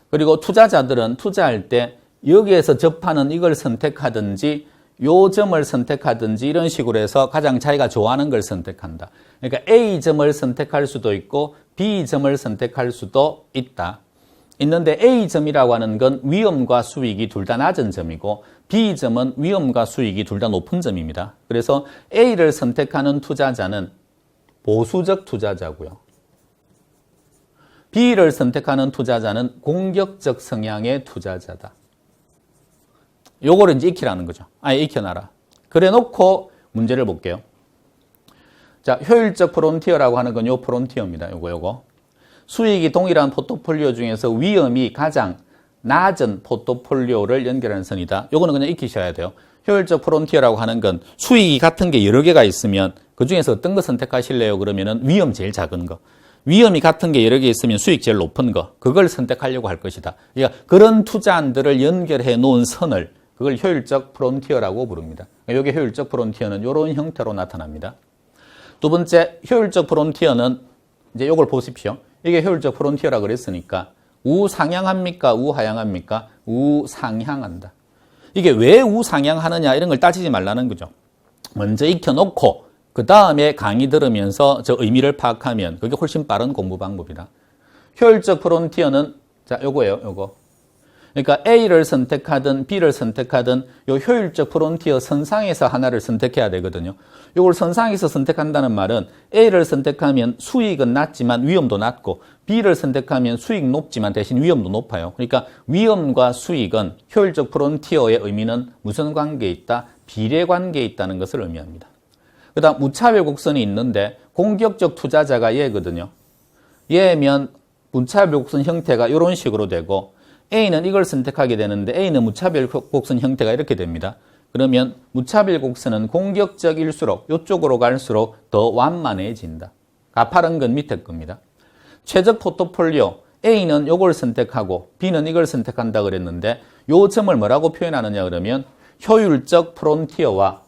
그리고 투자자들은 투자할 때 여기에서 접하는 이걸 선택하든지 요 점을 선택하든지 이런 식으로 해서 가장 자기가 좋아하는 걸 선택한다. 그러니까 A점을 선택할 수도 있고 B점을 선택할 수도 있다. 있는데 A점이라고 하는 건 위험과 수익이 둘 다 낮은 점이고 B점은 위험과 수익이 둘 다 높은 점입니다. 그래서 A를 선택하는 투자자는 보수적 투자자고요. B를 선택하는 투자자는 공격적 성향의 투자자다. 요거를 이제 익히라는 거죠. 아예 익혀놔라. 그래 놓고 문제를 볼게요. 자, 효율적 프론티어라고 하는 건 요 프론티어입니다. 요거. 수익이 동일한 포트폴리오 중에서 위험이 가장 낮은 포트폴리오를 연결하는 선이다. 요거는 그냥 익히셔야 돼요. 효율적 프론티어라고 하는 건 수익이 같은 게 여러 개가 있으면 그 중에서 어떤 거 선택하실래요? 그러면은 위험 제일 작은 거. 위험이 같은 게 여러 개 있으면 수익 제일 높은 거. 그걸 선택하려고 할 것이다. 그러니까 그런 투자안들을 연결해 놓은 선을 그걸 효율적 프론티어라고 부릅니다. 여기 효율적 프론티어는 이런 형태로 나타납니다. 두 번째, 효율적 프론티어는 이제 이걸 보십시오. 이게 효율적 프론티어라고 그랬으니까 우상향합니까? 우하향합니까? 우상향한다. 이게 왜 우상향하느냐 이런 걸 따지지 말라는 거죠. 먼저 익혀놓고 그 다음에 강의 들으면서 저 의미를 파악하면 그게 훨씬 빠른 공부 방법이다. 효율적 프론티어는 자 요거예요. 요거. 그러니까 A를 선택하든 B를 선택하든 요 효율적 프론티어 선상에서 하나를 선택해야 되거든요. 이걸 선상에서 선택한다는 말은 A를 선택하면 수익은 낮지만 위험도 낮고 B를 선택하면 수익 높지만 대신 위험도 높아요. 그러니까 위험과 수익은 효율적 프론티어의 의미는 무슨 관계에 있다? 비례 관계에 있다는 것을 의미합니다. 그 다음 무차별 곡선이 있는데 공격적 투자자가 얘거든요. 얘면 무차별 곡선 형태가 이런 식으로 되고 A는 이걸 선택하게 되는데 A는 무차별 곡선 형태가 이렇게 됩니다. 그러면 무차별 곡선은 공격적일수록 이쪽으로 갈수록 더 완만해진다. 가파른 건 밑에 겁니다. 최적 포트폴리오 A는 이걸 선택하고 B는 이걸 선택한다 그랬는데 요 점을 뭐라고 표현하느냐 그러면 효율적 프론티어와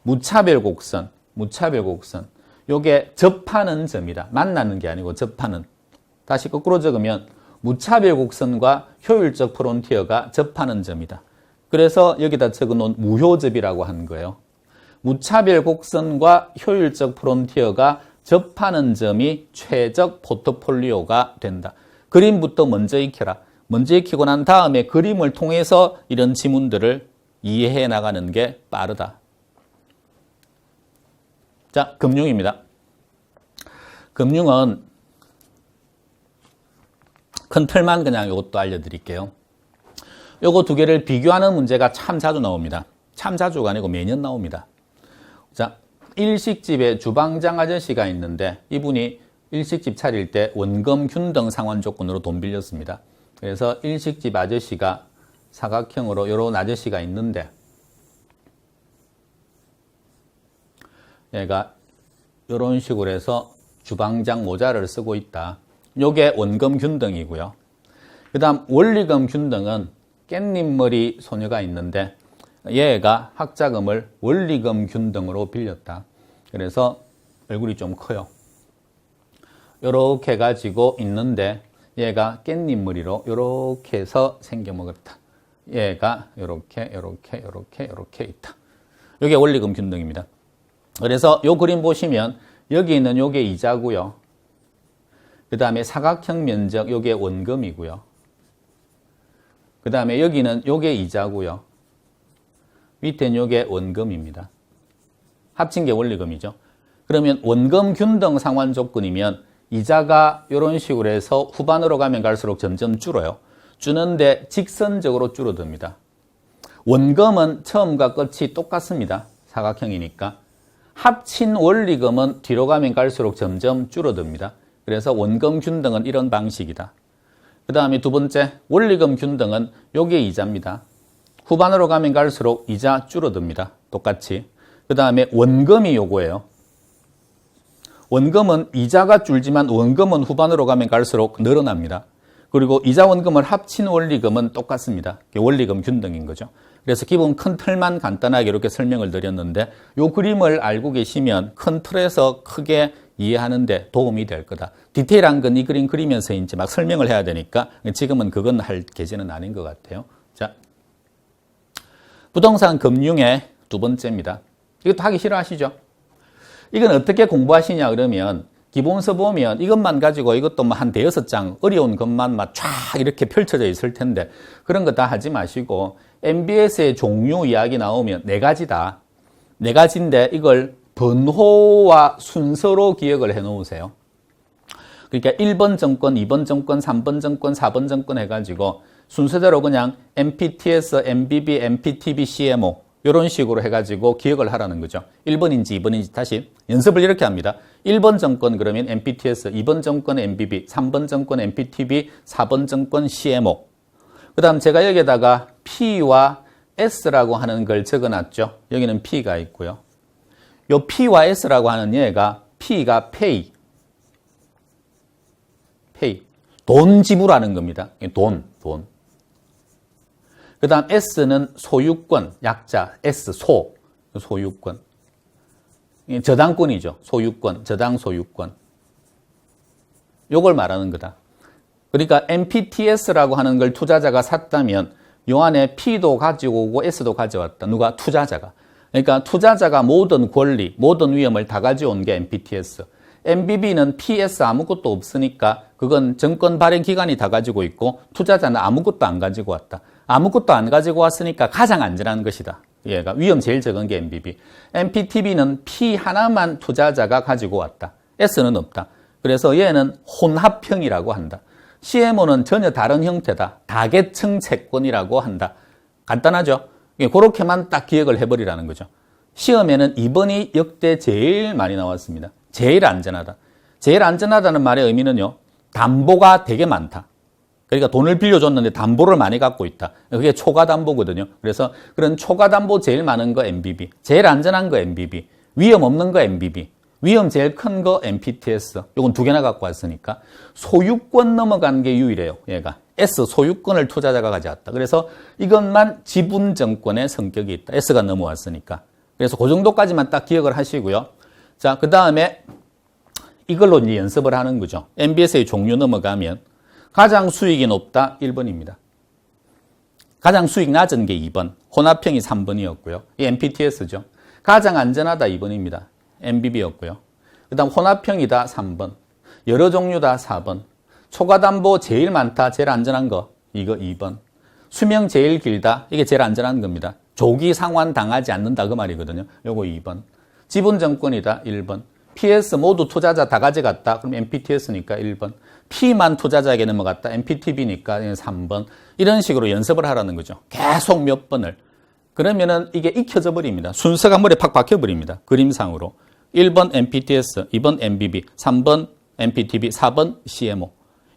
무차별 곡선 요게 접하는 점이다. 만나는 게 아니고 접하는. 다시 거꾸로 적으면 무차별 곡선과 효율적 프론티어가 접하는 점이다. 그래서 여기다 적어놓은 무효접이라고 하는 거예요. 무차별 곡선과 효율적 프론티어가 접하는 점이 최적 포트폴리오가 된다. 그림부터 먼저 익혀라. 먼저 익히고 난 다음에 그림을 통해서 이런 지문들을 이해해 나가는 게 빠르다. 자, 금융입니다. 금융은 큰 틀만 그냥 이것도 알려드릴게요. 요거 두 개를 비교하는 문제가 참 자주 나옵니다. 참 자주가 아니고 매년 나옵니다. 자, 일식집에 주방장 아저씨가 있는데 이분이 일식집 차릴 때 원금 균등 상환 조건으로 돈 빌렸습니다. 그래서 일식집 아저씨가 사각형으로 이런 아저씨가 있는데 얘가 이런 식으로 해서 주방장 모자를 쓰고 있다. 요게 원금 균등이고요. 그 다음 원리금 균등은 깻잎머리 소녀가 있는데 얘가 학자금을 원리금 균등으로 빌렸다. 그래서 얼굴이 좀 커요. 요렇게 가지고 있는데 얘가 깻잎머리로 요렇게 해서 생겨 먹었다. 얘가 요렇게 있다. 요게 원리금 균등입니다. 그래서 요 그림 보시면 여기 있는 요게 이자고요. 그 다음에 사각형 면적 요게 원금이고요. 그 다음에 여기는 요게 이자고요. 밑에는 요게 원금입니다. 합친 게 원리금이죠. 그러면 원금 균등 상환 조건이면 이자가 이런 식으로 해서 후반으로 가면 갈수록 점점 줄어요. 주는데 직선적으로 줄어듭니다. 원금은 처음과 끝이 똑같습니다. 사각형이니까. 합친 원리금은 뒤로 가면 갈수록 점점 줄어듭니다. 그래서 원금 균등은 이런 방식이다. 그 다음에 두 번째, 원리금 균등은 요게 이자입니다. 후반으로 가면 갈수록 이자 줄어듭니다. 똑같이. 그 다음에 원금이 요거예요. 원금은 이자가 줄지만 원금은 후반으로 가면 갈수록 늘어납니다. 그리고 이자 원금을 합친 원리금은 똑같습니다. 원리금 균등인 거죠. 그래서 기본 큰 틀만 간단하게 이렇게 설명을 드렸는데 요 그림을 알고 계시면 큰 틀에서 크게 이해하는데 도움이 될 거다. 디테일한 건 이 그림 그리면서 이제 막 설명을 해야 되니까 지금은 그건 할 계제는 아닌 것 같아요. 자, 부동산 금융의 두 번째입니다. 이것도 하기 싫어하시죠? 이건 어떻게 공부하시냐 그러면 기본서 보면 이것만 가지고 이것도 뭐 한 대여섯 장 어려운 것만 막 쫙 이렇게 펼쳐져 있을 텐데 그런 거 다 하지 마시고 MBS의 종류 이야기 나오면 네 가지다. 네 가지인데 이걸 번호와 순서로 기억을 해 놓으세요. 그러니까 1번 정권, 2번 정권, 3번 정권, 4번 정권 해가지고 순서대로 그냥 MPTS, MBB, MPTB, CMO 이런 식으로 해가지고 기억을 하라는 거죠. 1번인지 2번인지 다시 연습을 이렇게 합니다. 1번 정권 그러면 MPTS, 2번 정권 MBB, 3번 정권 MPTB, 4번 정권 CMO. 그 다음 제가 여기에다가 P와 S라고 하는 걸 적어놨죠. 여기는 P가 있고요. 요 P와 S라고 하는 얘가 P가 Pay. 돈 지불하는 겁니다. 돈. 그 다음 S는 소유권, 약자, S, 소유권. 저당권이죠. 소유권, 저당 소유권. 요걸 말하는 거다. 그러니까 MPTS라고 하는 걸 투자자가 샀다면 요 안에 P도 가지고 오고 S도 가져왔다. 누가? 투자자가. 그러니까 투자자가 모든 권리, 모든 위험을 다 가져온 게 MPTS. MBB는 PS 아무것도 없으니까 그건 정권 발행 기관이 다 가지고 있고 투자자는 아무것도 안 가지고 왔다. 아무것도 안 가지고 왔으니까 가장 안전한 것이다. 얘가 위험 제일 적은 게 MBB. MPTB는 P 하나만 투자자가 가지고 왔다. S는 없다. 그래서 얘는 혼합형이라고 한다. CMO는 전혀 다른 형태다. 다계층 채권이라고 한다. 간단하죠? 그렇게만 딱 기억을 해버리라는 거죠. 시험에는 2번이 역대 제일 많이 나왔습니다. 제일 안전하다. 제일 안전하다는 말의 의미는요. 담보가 되게 많다. 그러니까 돈을 빌려줬는데 담보를 많이 갖고 있다. 그게 초과담보거든요. 그래서 그런 초과담보 제일 많은 거 MBB, 제일 안전한 거 MBB, 위험 없는 거 MBB, 위험 제일 큰 거 MPTS. 요건 두 개나 갖고 왔으니까 소유권 넘어간 게 유일해요. 얘가 S 소유권을 투자자가 가져왔다. 그래서 이것만 지분정권의 성격이 있다. S가 넘어왔으니까. 그래서 그 정도까지만 딱 기억을 하시고요. 자, 그 다음에 이걸로 이제 연습을 하는 거죠. MBS의 종류 넘어가면 가장 수익이 높다 1번입니다. 가장 수익 낮은 게 2번, 혼합형이 3번이었고요. 이 MPTS죠. 가장 안전하다 2번입니다. MBB였고요. 그 다음 혼합형이다 3번, 여러 종류다 4번, 초과담보 제일 많다 제일 안전한 거 이거 2번, 수명 제일 길다 이게 제일 안전한 겁니다. 조기 상환 당하지 않는다 그 말이거든요. 요거 2번, 지분정권이다 1번, PS 모두 투자자 다 가져갔다 그럼 MPTS니까 1번, P만 투자자에게 넘어갔다 MPTB니까 3번. 이런 식으로 연습을 하라는 거죠. 계속 몇 번을. 그러면은 이게 익혀져 버립니다. 순서가 머리에 팍 박혀 버립니다. 그림상으로 1번 MPTS, 2번 MBB, 3번 MPTB, 4번 CMO.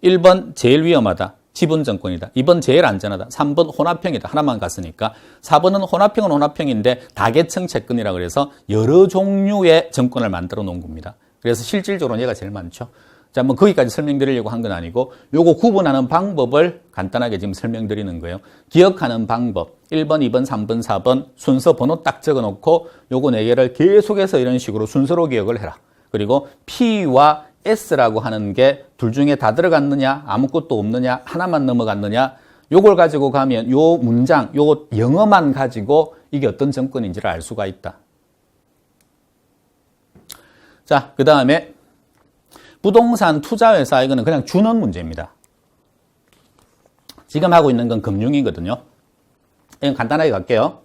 1번 제일 위험하다. 지분정권이다. 2번 제일 안전하다. 3번 혼합형이다. 하나만 갔으니까. 4번은 혼합형은 혼합형인데 다계층 채권이라 그래서 여러 종류의 정권을 만들어 놓은 겁니다. 그래서 실질적으로 얘가 제일 많죠. 자, 뭐 거기까지 설명드리려고 한 건 아니고 요거 구분하는 방법을 간단하게 지금 설명드리는 거예요. 기억하는 방법 1번, 2번, 3번, 4번 순서 번호 딱 적어놓고 요거 4개를 계속해서 이런 식으로 순서로 기억을 해라. 그리고 P와 S라고 하는 게 둘 중에 다 들어갔느냐 아무것도 없느냐 하나만 넘어갔느냐 요걸 가지고 가면 요 문장 요 영어만 가지고 이게 어떤 정권인지를 알 수가 있다. 자, 그 다음에 부동산 투자회사 이거는 그냥 준원 문제입니다. 지금 하고 있는 건 금융이거든요. 이건 간단하게 갈게요.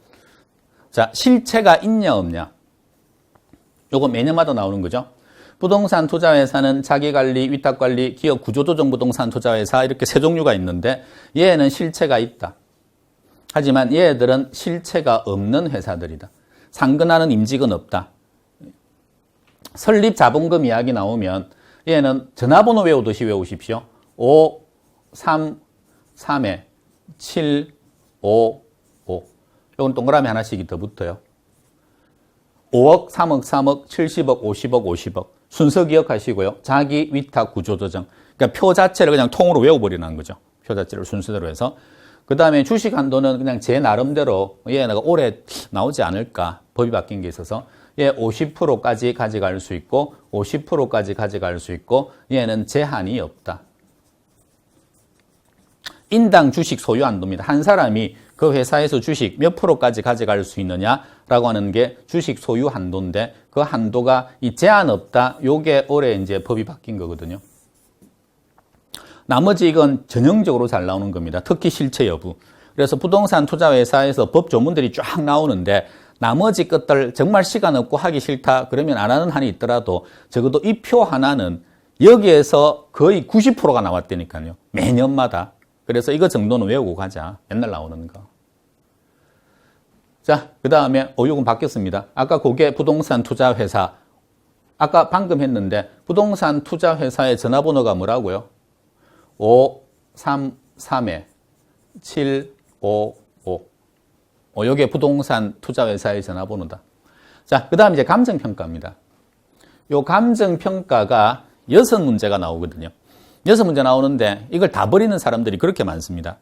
자, 실체가 있냐 없냐. 요거 매년마다 나오는 거죠. 부동산 투자회사는 자기관리, 위탁관리, 기업 구조조정 부동산 투자회사 이렇게 세 종류가 있는데 얘는 실체가 있다. 하지만 얘들은 실체가 없는 회사들이다. 상근하는 임직은 없다. 설립 자본금 이야기 나오면 얘는 전화번호 외우듯이 외우십시오. 5, 3, 3에 7, 5, 5. 이건 동그라미 하나씩이 더 붙어요. 5억, 3억, 3억, 70억, 50억, 50억. 순서 기억하시고요. 자기 위탁 구조조정. 그러니까 표 자체를 그냥 통으로 외워버리는 거죠. 표 자체를 순서대로 해서. 그 다음에 주식 한도는 그냥 제 나름대로 얘가 올해 나오지 않을까. 법이 바뀐 게 있어서. 얘 50%까지 가져갈 수 있고 50%까지 가져갈 수 있고 얘는 제한이 없다. 인당 주식 소유 한도입니다. 한 사람이 그 회사에서 주식 몇 프로까지 가져갈 수 있느냐라고 하는 게 주식 소유 한도인데 그 한도가 이 제한 없다. 요게 올해 이제 법이 바뀐 거거든요. 나머지 이건 전형적으로 잘 나오는 겁니다. 특히 실체 여부. 그래서 부동산 투자 회사에서 법 조문들이 쫙 나오는데 나머지 것들 정말 시간 없고 하기 싫다 그러면 안 하는 한이 있더라도 적어도 이 표 하나는 여기에서 거의 90%가 나왔다니까요. 매년마다. 그래서 이거 정도는 외우고 가자. 맨날 나오는 거. 자, 그 다음에 요건 바뀌었습니다. 아까 그게 부동산 투자 회사. 아까 방금 했는데 부동산 투자 회사의 전화번호가 뭐라고요? 5, 3, 3에 7, 5, 5. 요게 부동산 투자 회사의 전화번호다. 자, 그 다음 이제 감정평가입니다. 요 감정평가가 6문제가 나오거든요. 6문제 나오는데 이걸 다 버리는 사람들이 그렇게 많습니다.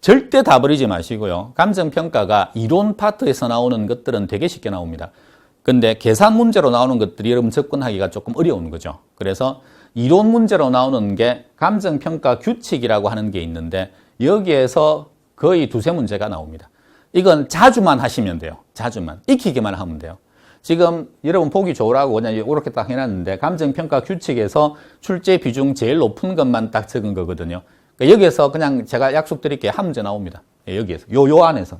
절대 다 버리지 마시고요. 감정평가가 이론 파트에서 나오는 것들은 되게 쉽게 나옵니다. 근데 계산 문제로 나오는 것들이 여러분 접근하기가 조금 어려운 거죠. 그래서 이론 문제로 나오는 게 감정평가 규칙이라고 하는 게 있는데 여기에서 거의 2-3문제가 나옵니다. 이건 자주만 하시면 돼요. 자주만. 익히기만 하면 돼요. 지금 여러분 보기 좋으라고 그냥 이렇게 딱 해놨는데 감정평가 규칙에서 출제 비중 제일 높은 것만 딱 적은 거거든요. 그러니까 여기에서 그냥 제가 약속드릴게요. 한 문제 나옵니다. 여기에서. 요 안에서.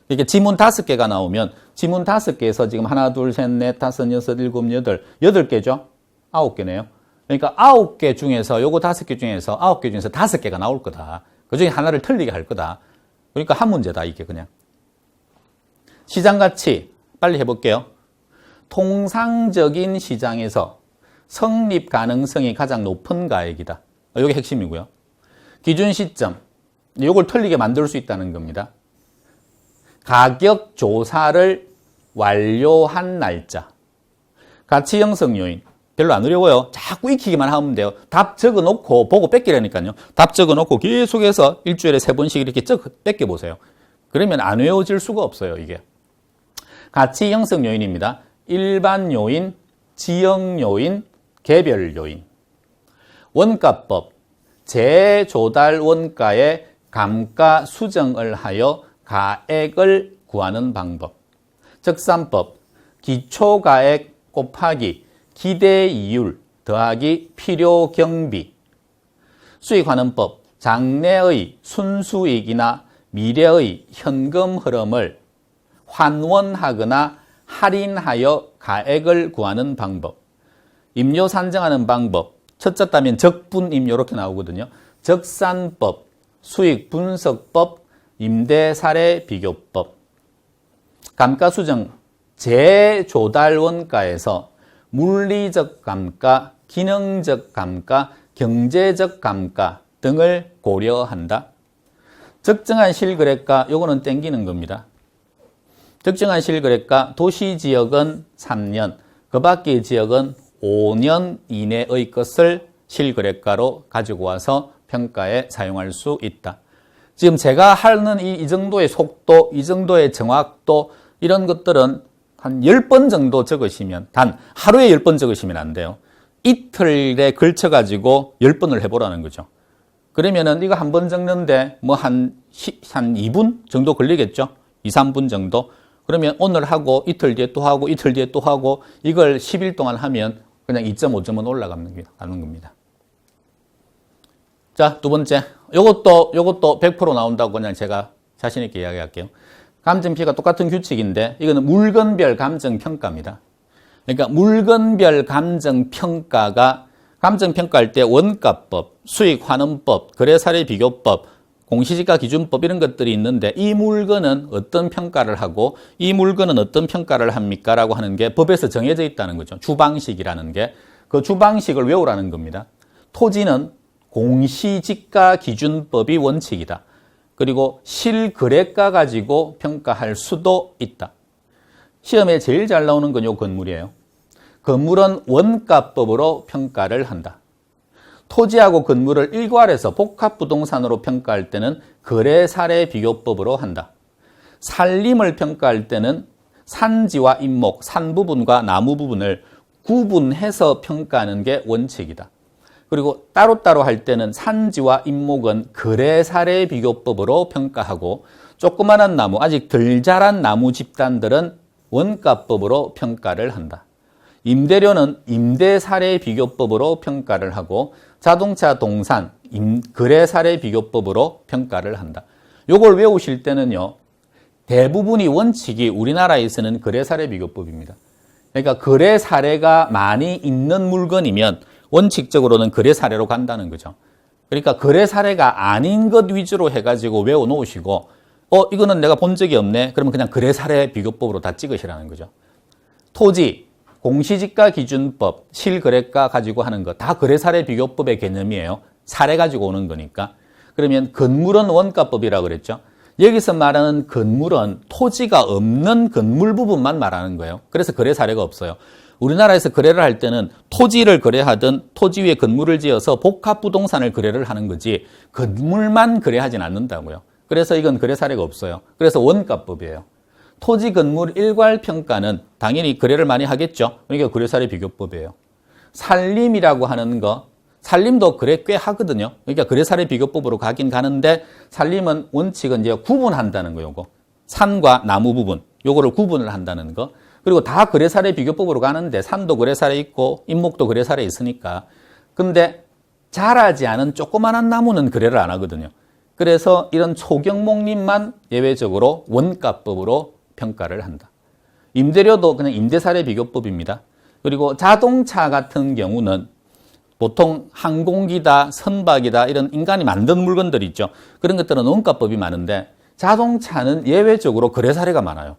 이렇게 지문 5개가 나오면 지문 5개에서 지금 하나, 둘, 셋, 넷, 다섯, 여섯, 일곱, 여덟, 8개죠? 9개네요. 그러니까 9개 중에서 요거 5개 중에서 9개 중에서 5개가 나올 거다. 그 중에 하나를 틀리게 할 거다. 그러니까 한 문제다, 이게 그냥. 시장가치. 빨리 해볼게요. 통상적인 시장에서 성립 가능성이 가장 높은 가액이다. 이게 핵심이고요. 기준 시점. 이걸 틀리게 만들 수 있다는 겁니다. 가격 조사를 완료한 날짜. 가치 형성 요인. 별로 안 어려워요. 자꾸 익히기만 하면 돼요. 답 적어놓고 보고 뺏기라니까요. 답 적어놓고 계속해서 일주일에 3번씩 이렇게 뺏겨보세요. 그러면 안 외워질 수가 없어요, 이게. 가치 형성 요인입니다. 일반 요인, 지역 요인, 개별 요인. 원가법, 재조달 원가의 감가 수정을 하여 가액을 구하는 방법. 적산법, 기초가액 곱하기 기대이율 더하기 필요 경비. 수익환원법, 장래의 순수익이나 미래의 현금 흐름을 환원하거나 할인하여 가액을 구하는 방법. 임료 산정하는 방법. 첫째 따면 적분임료 이렇게 나오거든요. 적산법, 수익분석법, 임대사례 비교법. 감가수정, 재조달 원가에서 물리적 감가, 기능적 감가, 경제적 감가 등을 고려한다. 적정한 실거래가, 요거는 땡기는 겁니다. 적정한 실거래가, 도시지역은 3년, 그 밖의 지역은 5년 이내의 것을 실거래가로 가지고 와서 평가에 사용할 수 있다. 지금 제가 하는 이 정도의 속도, 이 정도의 정확도, 이런 것들은 한 10번 정도 적으시면, 단 하루에 10번 적으시면 안 돼요. 이틀에 걸쳐가지고 10번을 해보라는 거죠. 그러면은 이거 한 번 적는데 뭐 한 2분 정도 걸리겠죠? 2, 3분 정도? 그러면 오늘 하고 이틀 뒤에 또 하고 이틀 뒤에 또 하고 이걸 10일 동안 하면 그냥 2.5점은 올라가는 겁니다. 자, 두 번째. 요것도 100% 나온다고 그냥 제가 자신있게 이야기할게요. 감정평가 똑같은 규칙인데 이거는 물건별 감정평가입니다. 그러니까 물건별 감정평가가 감정평가할 때 원가법, 수익환원법, 거래사례비교법, 공시지가기준법 이런 것들이 있는데 이 물건은 어떤 평가를 하고 이 물건은 어떤 평가를 합니까? 라고 하는 게 법에서 정해져 있다는 거죠. 주방식이라는 게. 그 주방식을 외우라는 겁니다. 토지는 공시지가기준법이 원칙이다. 그리고 실거래가 가지고 평가할 수도 있다. 시험에 제일 잘 나오는 건 이 건물이에요. 건물은 원가법으로 평가를 한다. 토지하고 건물을 일괄해서 복합부동산으로 평가할 때는 거래사례비교법으로 한다. 산림을 평가할 때는 산지와 인목, 산 부분과 나무 부분을 구분해서 평가하는 게 원칙이다. 그리고 따로따로 할 때는 산지와 인목은 거래사례비교법으로 평가하고 조그마한 나무, 아직 덜 자란 나무 집단들은 원가법으로 평가를 한다. 임대료는 임대사례비교법으로 평가를 하고 자동차, 동산, 거래사례비교법으로 평가를 한다. 요걸 외우실 때는요. 대부분이 원칙이 우리나라에서는 거래사례비교법입니다. 그러니까 거래사례가 많이 있는 물건이면 원칙적으로는 거래사례로 간다는 거죠. 그러니까 거래사례가 아닌 것 위주로 해가지고 외워놓으시고 이거는 내가 본 적이 없네. 그러면 그냥 거래사례비교법으로 다 찍으시라는 거죠. 토지, 공시지가기준법, 실거래가 가지고 하는 거 다 거래사례비교법의 개념이에요. 사례 가지고 오는 거니까. 그러면 건물은 원가법이라고 그랬죠. 여기서 말하는 건물은 토지가 없는 건물 부분만 말하는 거예요. 그래서 거래사례가 없어요. 우리나라에서 거래를 할 때는 토지를 거래하든 토지 위에 건물을 지어서 복합부동산을 거래를 하는 거지 건물만 거래하진 않는다고요. 그래서 이건 거래사례가 없어요. 그래서 원가법이에요. 토지 건물 일괄 평가는 당연히 거래를 많이 하겠죠. 그러니까 거래사례 비교법이에요. 산림이라고 하는 거, 산림도 거래 꽤 하거든요. 그러니까 거래사례 비교법으로 가긴 가는데 산림은 원칙은 이제 구분한다는 거 요거. 산과 나무 부분, 요거를 구분을 한다는 거. 그리고 다 거래사례 비교법으로 가는데 산도 거래사례 있고 인목도 거래사례 있으니까. 근데 자라지 않은 조그만한 나무는 거래를 안 하거든요. 그래서 이런 초경목림만 예외적으로 원가법으로 평가를 한다. 임대료도 그냥 임대사례 비교법입니다. 그리고 자동차 같은 경우는 보통 항공기다, 선박이다 이런 인간이 만든 물건들 있죠. 그런 것들은 원가법이 많은데 자동차는 예외적으로 거래 사례가 많아요.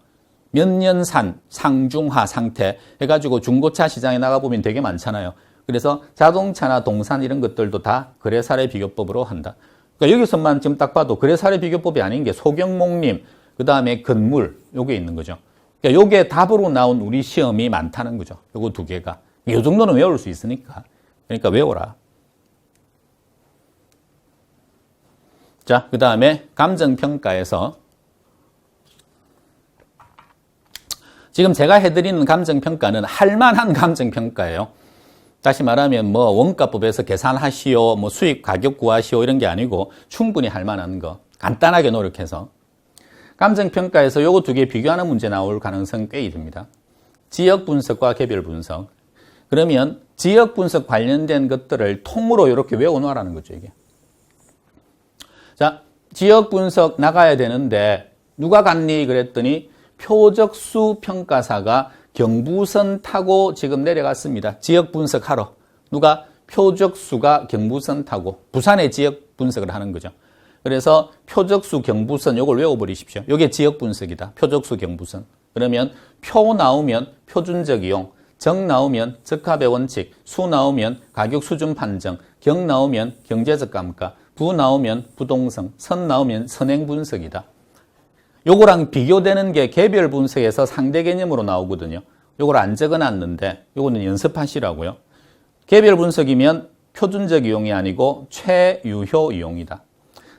몇 년 산, 상중하 상태 해가지고 중고차 시장에 나가보면 되게 많잖아요. 그래서 자동차나 동산 이런 것들도 다 거래 사례 비교법으로 한다. 그러니까 여기서만 지금 딱 봐도 거래 사례 비교법이 아닌 게 소경목림, 그 다음에 건물, 요게 있는 거죠. 그러니까 요게 답으로 나온 우리 시험이 많다는 거죠. 요거 두 개가. 요 정도는 외울 수 있으니까. 그러니까 외워라. 자, 그 다음에 감정평가에서 지금 제가 해드리는 감정평가는 할만한 감정평가예요. 다시 말하면 뭐 원가법에서 계산하시오, 뭐 수익 가격 구하시오 이런 게 아니고 충분히 할만한 거. 간단하게 노력해서. 감정평가에서 요거 두 개 비교하는 문제 나올 가능성이 꽤 있습니다. 지역 분석과 개별 분석. 그러면 지역 분석 관련된 것들을 통으로 이렇게 외워놓으라는 거죠, 이게. 자, 지역 분석 나가야 되는데 누가 갔니? 그랬더니 표적수 평가사가 경부선 타고 지금 내려갔습니다. 지역 분석하러. 누가? 표적수가 경부선 타고 부산의 지역 분석을 하는 거죠. 그래서 표적수 경부선 요걸 외워버리십시오. 요게 지역 분석이다. 표적수 경부선. 그러면 표 나오면 표준적 이용, 적 나오면 적합의 원칙, 수 나오면 가격 수준 판정, 경 나오면 경제적 감가, 부 나오면 부동성, 선 나오면 선행 분석이다. 요거랑 비교되는 게 개별 분석에서 상대 개념으로 나오거든요. 요걸 안 적어놨는데 요거는 연습하시라고요. 개별 분석이면 표준적 이용이 아니고 최유효 이용이다.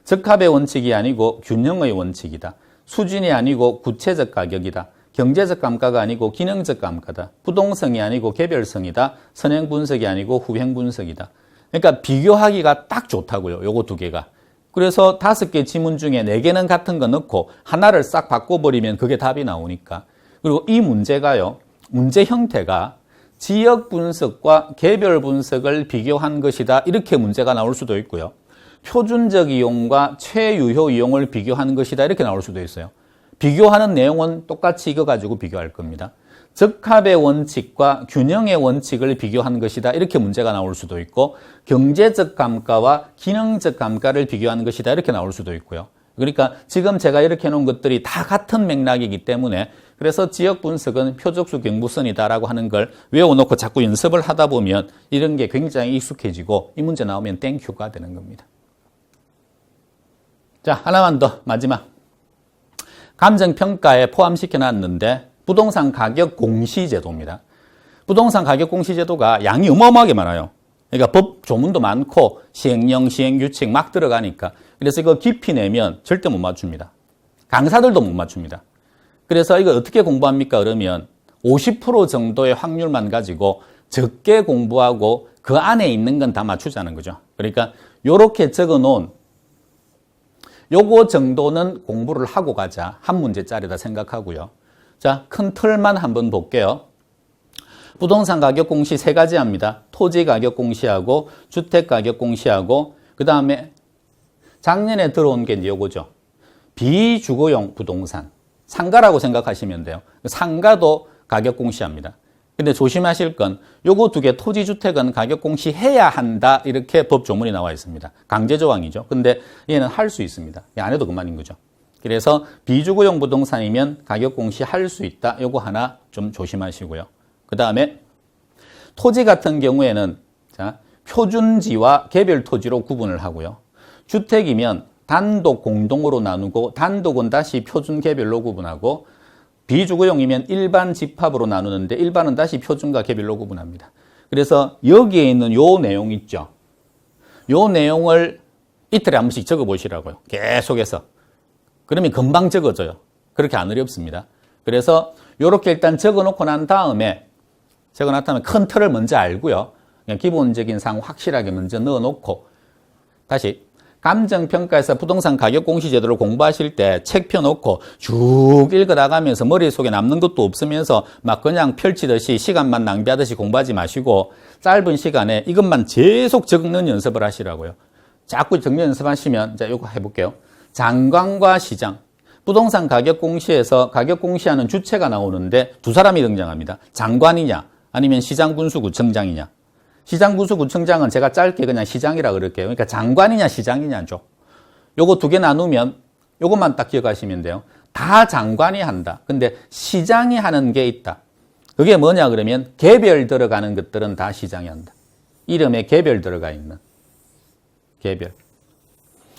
적합의 원칙이 아니고 균형의 원칙이다. 수준이 아니고 구체적 가격이다. 경제적 감가가 아니고 기능적 감가다. 부동성이 아니고 개별성이다. 선행 분석이 아니고 후행 분석이다. 그러니까 비교하기가 딱 좋다고요. 요거 두 개가. 그래서 5개 지문 중에 4개는 같은 거 넣고 하나를 싹 바꿔버리면 그게 답이 나오니까. 그리고 이 문제가요. 문제 형태가 지역 분석과 개별 분석을 비교한 것이다. 이렇게 문제가 나올 수도 있고요. 표준적 이용과 최유효 이용을 비교한 것이다. 이렇게 나올 수도 있어요. 비교하는 내용은 똑같이 이거 가지고 비교할 겁니다. 적합의 원칙과 균형의 원칙을 비교한 것이다. 이렇게 문제가 나올 수도 있고 경제적 감가와 기능적 감가를 비교하는 것이다. 이렇게 나올 수도 있고요. 그러니까 지금 제가 이렇게 해놓은 것들이 다 같은 맥락이기 때문에 그래서 지역 분석은 표적수 경부선이다라고 하는 걸 외워놓고 자꾸 연습을 하다 보면 이런 게 굉장히 익숙해지고 이 문제 나오면 땡큐가 되는 겁니다. 자, 하나만 더 마지막. 감정평가에 포함시켜놨는데 부동산 가격 공시제도입니다. 부동산 가격 공시제도가 양이 어마어마하게 많아요. 그러니까 법 조문도 많고 시행령, 시행규칙 막 들어가니까 그래서 이거 깊이 내면 절대 못 맞춥니다. 강사들도 못 맞춥니다. 그래서 이거 어떻게 공부합니까? 그러면 50% 정도의 확률만 가지고 적게 공부하고 그 안에 있는 건 다 맞추자는 거죠. 그러니까 이렇게 적어놓은 요거 정도는 공부를 하고 가자. 한 문제짜리다 생각하고요. 자, 큰 틀만 한번 볼게요. 부동산 가격 공시 3가지 합니다. 토지 가격 공시하고 주택 가격 공시하고 그 다음에 작년에 들어온 게 이제 요거죠. 비주거용 부동산. 상가라고 생각하시면 돼요. 상가도 가격 공시합니다. 근데 조심하실 건 요거 2개 토지주택은 가격 공시해야 한다. 이렇게 법 조문이 나와 있습니다. 강제 조항이죠. 근데 얘는 할 수 있습니다. 안 해도 그만인 거죠. 그래서 비주거용 부동산이면 가격 공시할 수 있다. 요거 하나 좀 조심하시고요. 그 다음에 토지 같은 경우에는 자, 표준지와 개별 토지로 구분을 하고요. 주택이면 단독 공동으로 나누고 단독은 다시 표준 개별로 구분하고 비주거용이면 일반 집합으로 나누는데 일반은 다시 표준과 개별로 구분합니다. 그래서 여기에 있는 요 내용 있죠. 요 내용을 이틀에 한 번씩 적어보시라고요. 계속해서. 그러면 금방 적어져요. 그렇게 안 어렵습니다. 그래서 요렇게 일단 적어놓고 난 다음에 적어놨다면 큰 틀을 먼저 알고요. 그냥 기본적인 상 확실하게 먼저 넣어놓고 다시 감정평가에서 부동산 가격공시제도를 공부하실 때 책 펴놓고 쭉 읽어나가면서 머릿속에 남는 것도 없으면서 막 그냥 펼치듯이 시간만 낭비하듯이 공부하지 마시고 짧은 시간에 이것만 계속 적는 연습을 하시라고요. 자꾸 적는 연습하시면, 자, 이거 해볼게요. 장관과 시장. 부동산 가격공시에서 가격공시하는 주체가 나오는데 두 사람이 등장합니다. 장관이냐 아니면 시장군수구청장이냐. 시장군수구청장은 제가 짧게 그냥 시장이라 그럴게요. 그러니까 장관이냐 시장이냐죠. 요거 두 개 나누면 요것만 딱 기억하시면 돼요. 다 장관이 한다. 근데 시장이 하는 게 있다. 그게 뭐냐 그러면 개별 들어가는 것들은 다 시장이 한다. 이름에 개별 들어가 있는. 개별.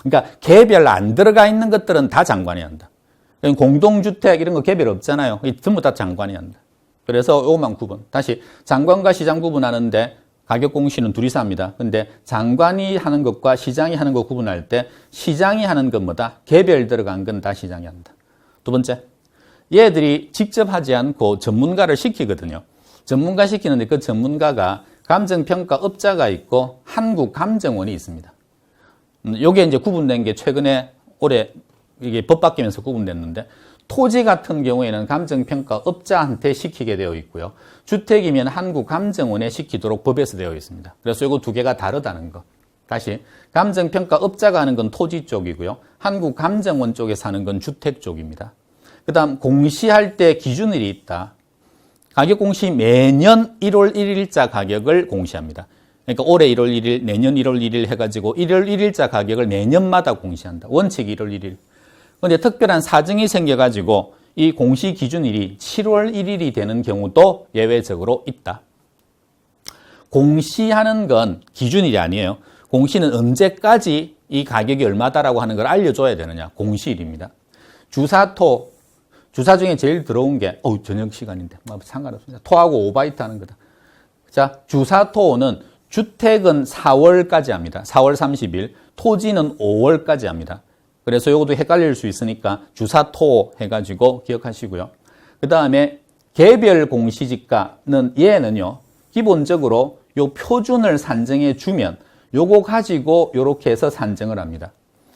그러니까 개별 안 들어가 있는 것들은 다 장관이 한다. 공동주택 이런 거 개별 없잖아요. 전부 다 장관이 한다. 그래서 요것만 구분. 다시 장관과 시장 구분하는데 가격공시는 둘이서 합니다. 근데 장관이 하는 것과 시장이 하는 것 구분할 때 시장이 하는 건 뭐다? 개별 들어간 건 다 시장이 한다. 두 번째, 얘들이 직접 하지 않고 전문가를 시키거든요. 전문가 시키는데 그 전문가가 감정평가업자가 있고 한국감정원이 있습니다. 요게 이제 구분된 게 최근에 올해 이게 법 바뀌면서 구분됐는데 토지 같은 경우에는 감정평가업자한테 시키게 되어 있고요. 주택이면 한국감정원에 시키도록 법에서 되어 있습니다. 그래서 이거 두 개가 다르다는 거. 다시 감정평가업자가 하는 건 토지 쪽이고요. 한국감정원 쪽에서 하는 건 주택 쪽입니다. 그 다음 공시할 때 기준일이 있다. 가격공시 매년 1월 1일자 가격을 공시합니다. 그러니까 올해 1월 1일, 내년 1월 1일 해가지고 1월 1일자 가격을 내년마다 공시한다. 원칙 1월 1일. 그런데 특별한 사정이 생겨가지고 이 공시 기준일이 7월 1일이 되는 경우도 예외적으로 있다. 공시하는 건 기준일이 아니에요. 공시는 언제까지 이 가격이 얼마다라고 하는 걸 알려줘야 되느냐. 공시일입니다. 주사토, 주사 중에 제일 들어온 게 저녁 시간인데 뭐 상관없습니다. 토하고 오바이트 하는 거다. 자, 주사토는 주택은 4월까지 합니다. 4월 30일, 토지는 5월까지 합니다. 그래서 이것도 헷갈릴 수 있으니까 주사토 해가지고 기억하시고요. 그 다음에 개별 공시지가는 얘는요, 기본적으로 요 표준을 산정해 주면 요거 가지고 요렇게 해서 산정을 합니다.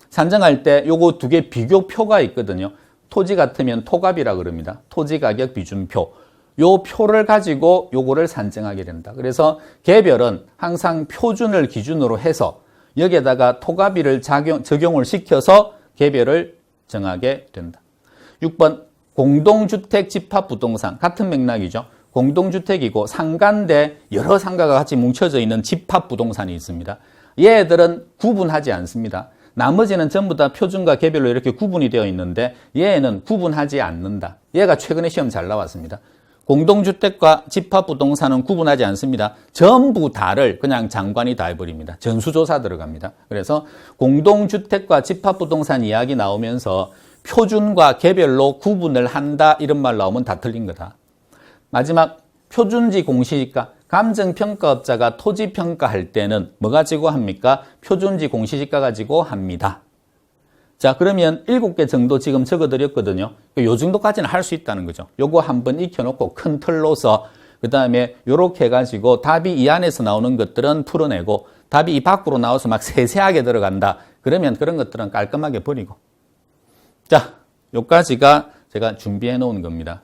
산정할 때 요거 두 개 비교표가 있거든요. 토지 같으면 토갑이라 그럽니다. 토지가격 비준표. 요 표를 가지고 요거를 산정하게 된다. 그래서 개별은 항상 표준을 기준으로 해서 여기에다가 토가비를 적용을 시켜서 개별을 정하게 된다. 6번 공동주택 집합부동산 같은 맥락이죠. 공동주택이고 상가인데 여러 상가가 같이 뭉쳐져 있는 집합부동산이 있습니다. 얘들은 구분하지 않습니다. 나머지는 전부 다 표준과 개별로 이렇게 구분이 되어 있는데 얘는 구분하지 않는다. 얘가 최근에 시험 잘 나왔습니다. 공동주택과 집합부동산은 구분하지 않습니다. 전부 다를 그냥 장관이 다 해버립니다. 전수조사 들어갑니다. 그래서 공동주택과 집합부동산 이야기 나오면서 표준과 개별로 구분을 한다 이런 말 나오면 다 틀린 거다. 마지막 표준지 공시지가. 감정평가업자가 토지평가할 때는 뭐 가지고 합니까? 표준지 공시지가 가지고 합니다. 자, 그러면 7개 정도 지금 적어드렸거든요. 요 정도까지는 할 수 있다는 거죠. 요거 한번 익혀놓고 큰 틀로서 그 다음에 요렇게 해가지고 답이 이 안에서 나오는 것들은 풀어내고 답이 이 밖으로 나와서 막 세세하게 들어간다. 그러면 그런 것들은 깔끔하게 버리고. 자, 요까지가 제가 준비해 놓은 겁니다.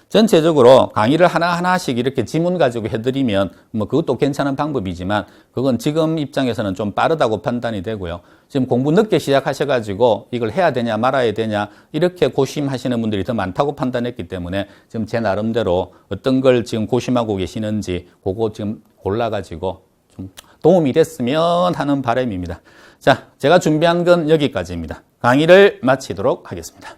전체적으로 강의를 하나하나씩 이렇게 지문 가지고 해드리면 뭐 그것도 괜찮은 방법이지만 그건 지금 입장에서는 좀 빠르다고 판단이 되고요. 지금 공부 늦게 시작하셔가지고 이걸 해야 되냐 말아야 되냐 이렇게 고심하시는 분들이 더 많다고 판단했기 때문에 지금 제 나름대로 어떤 걸 지금 고심하고 계시는지 그거 지금 골라가지고 좀 도움이 됐으면 하는 바람입니다. 자, 제가 준비한 건 여기까지입니다. 강의를 마치도록 하겠습니다.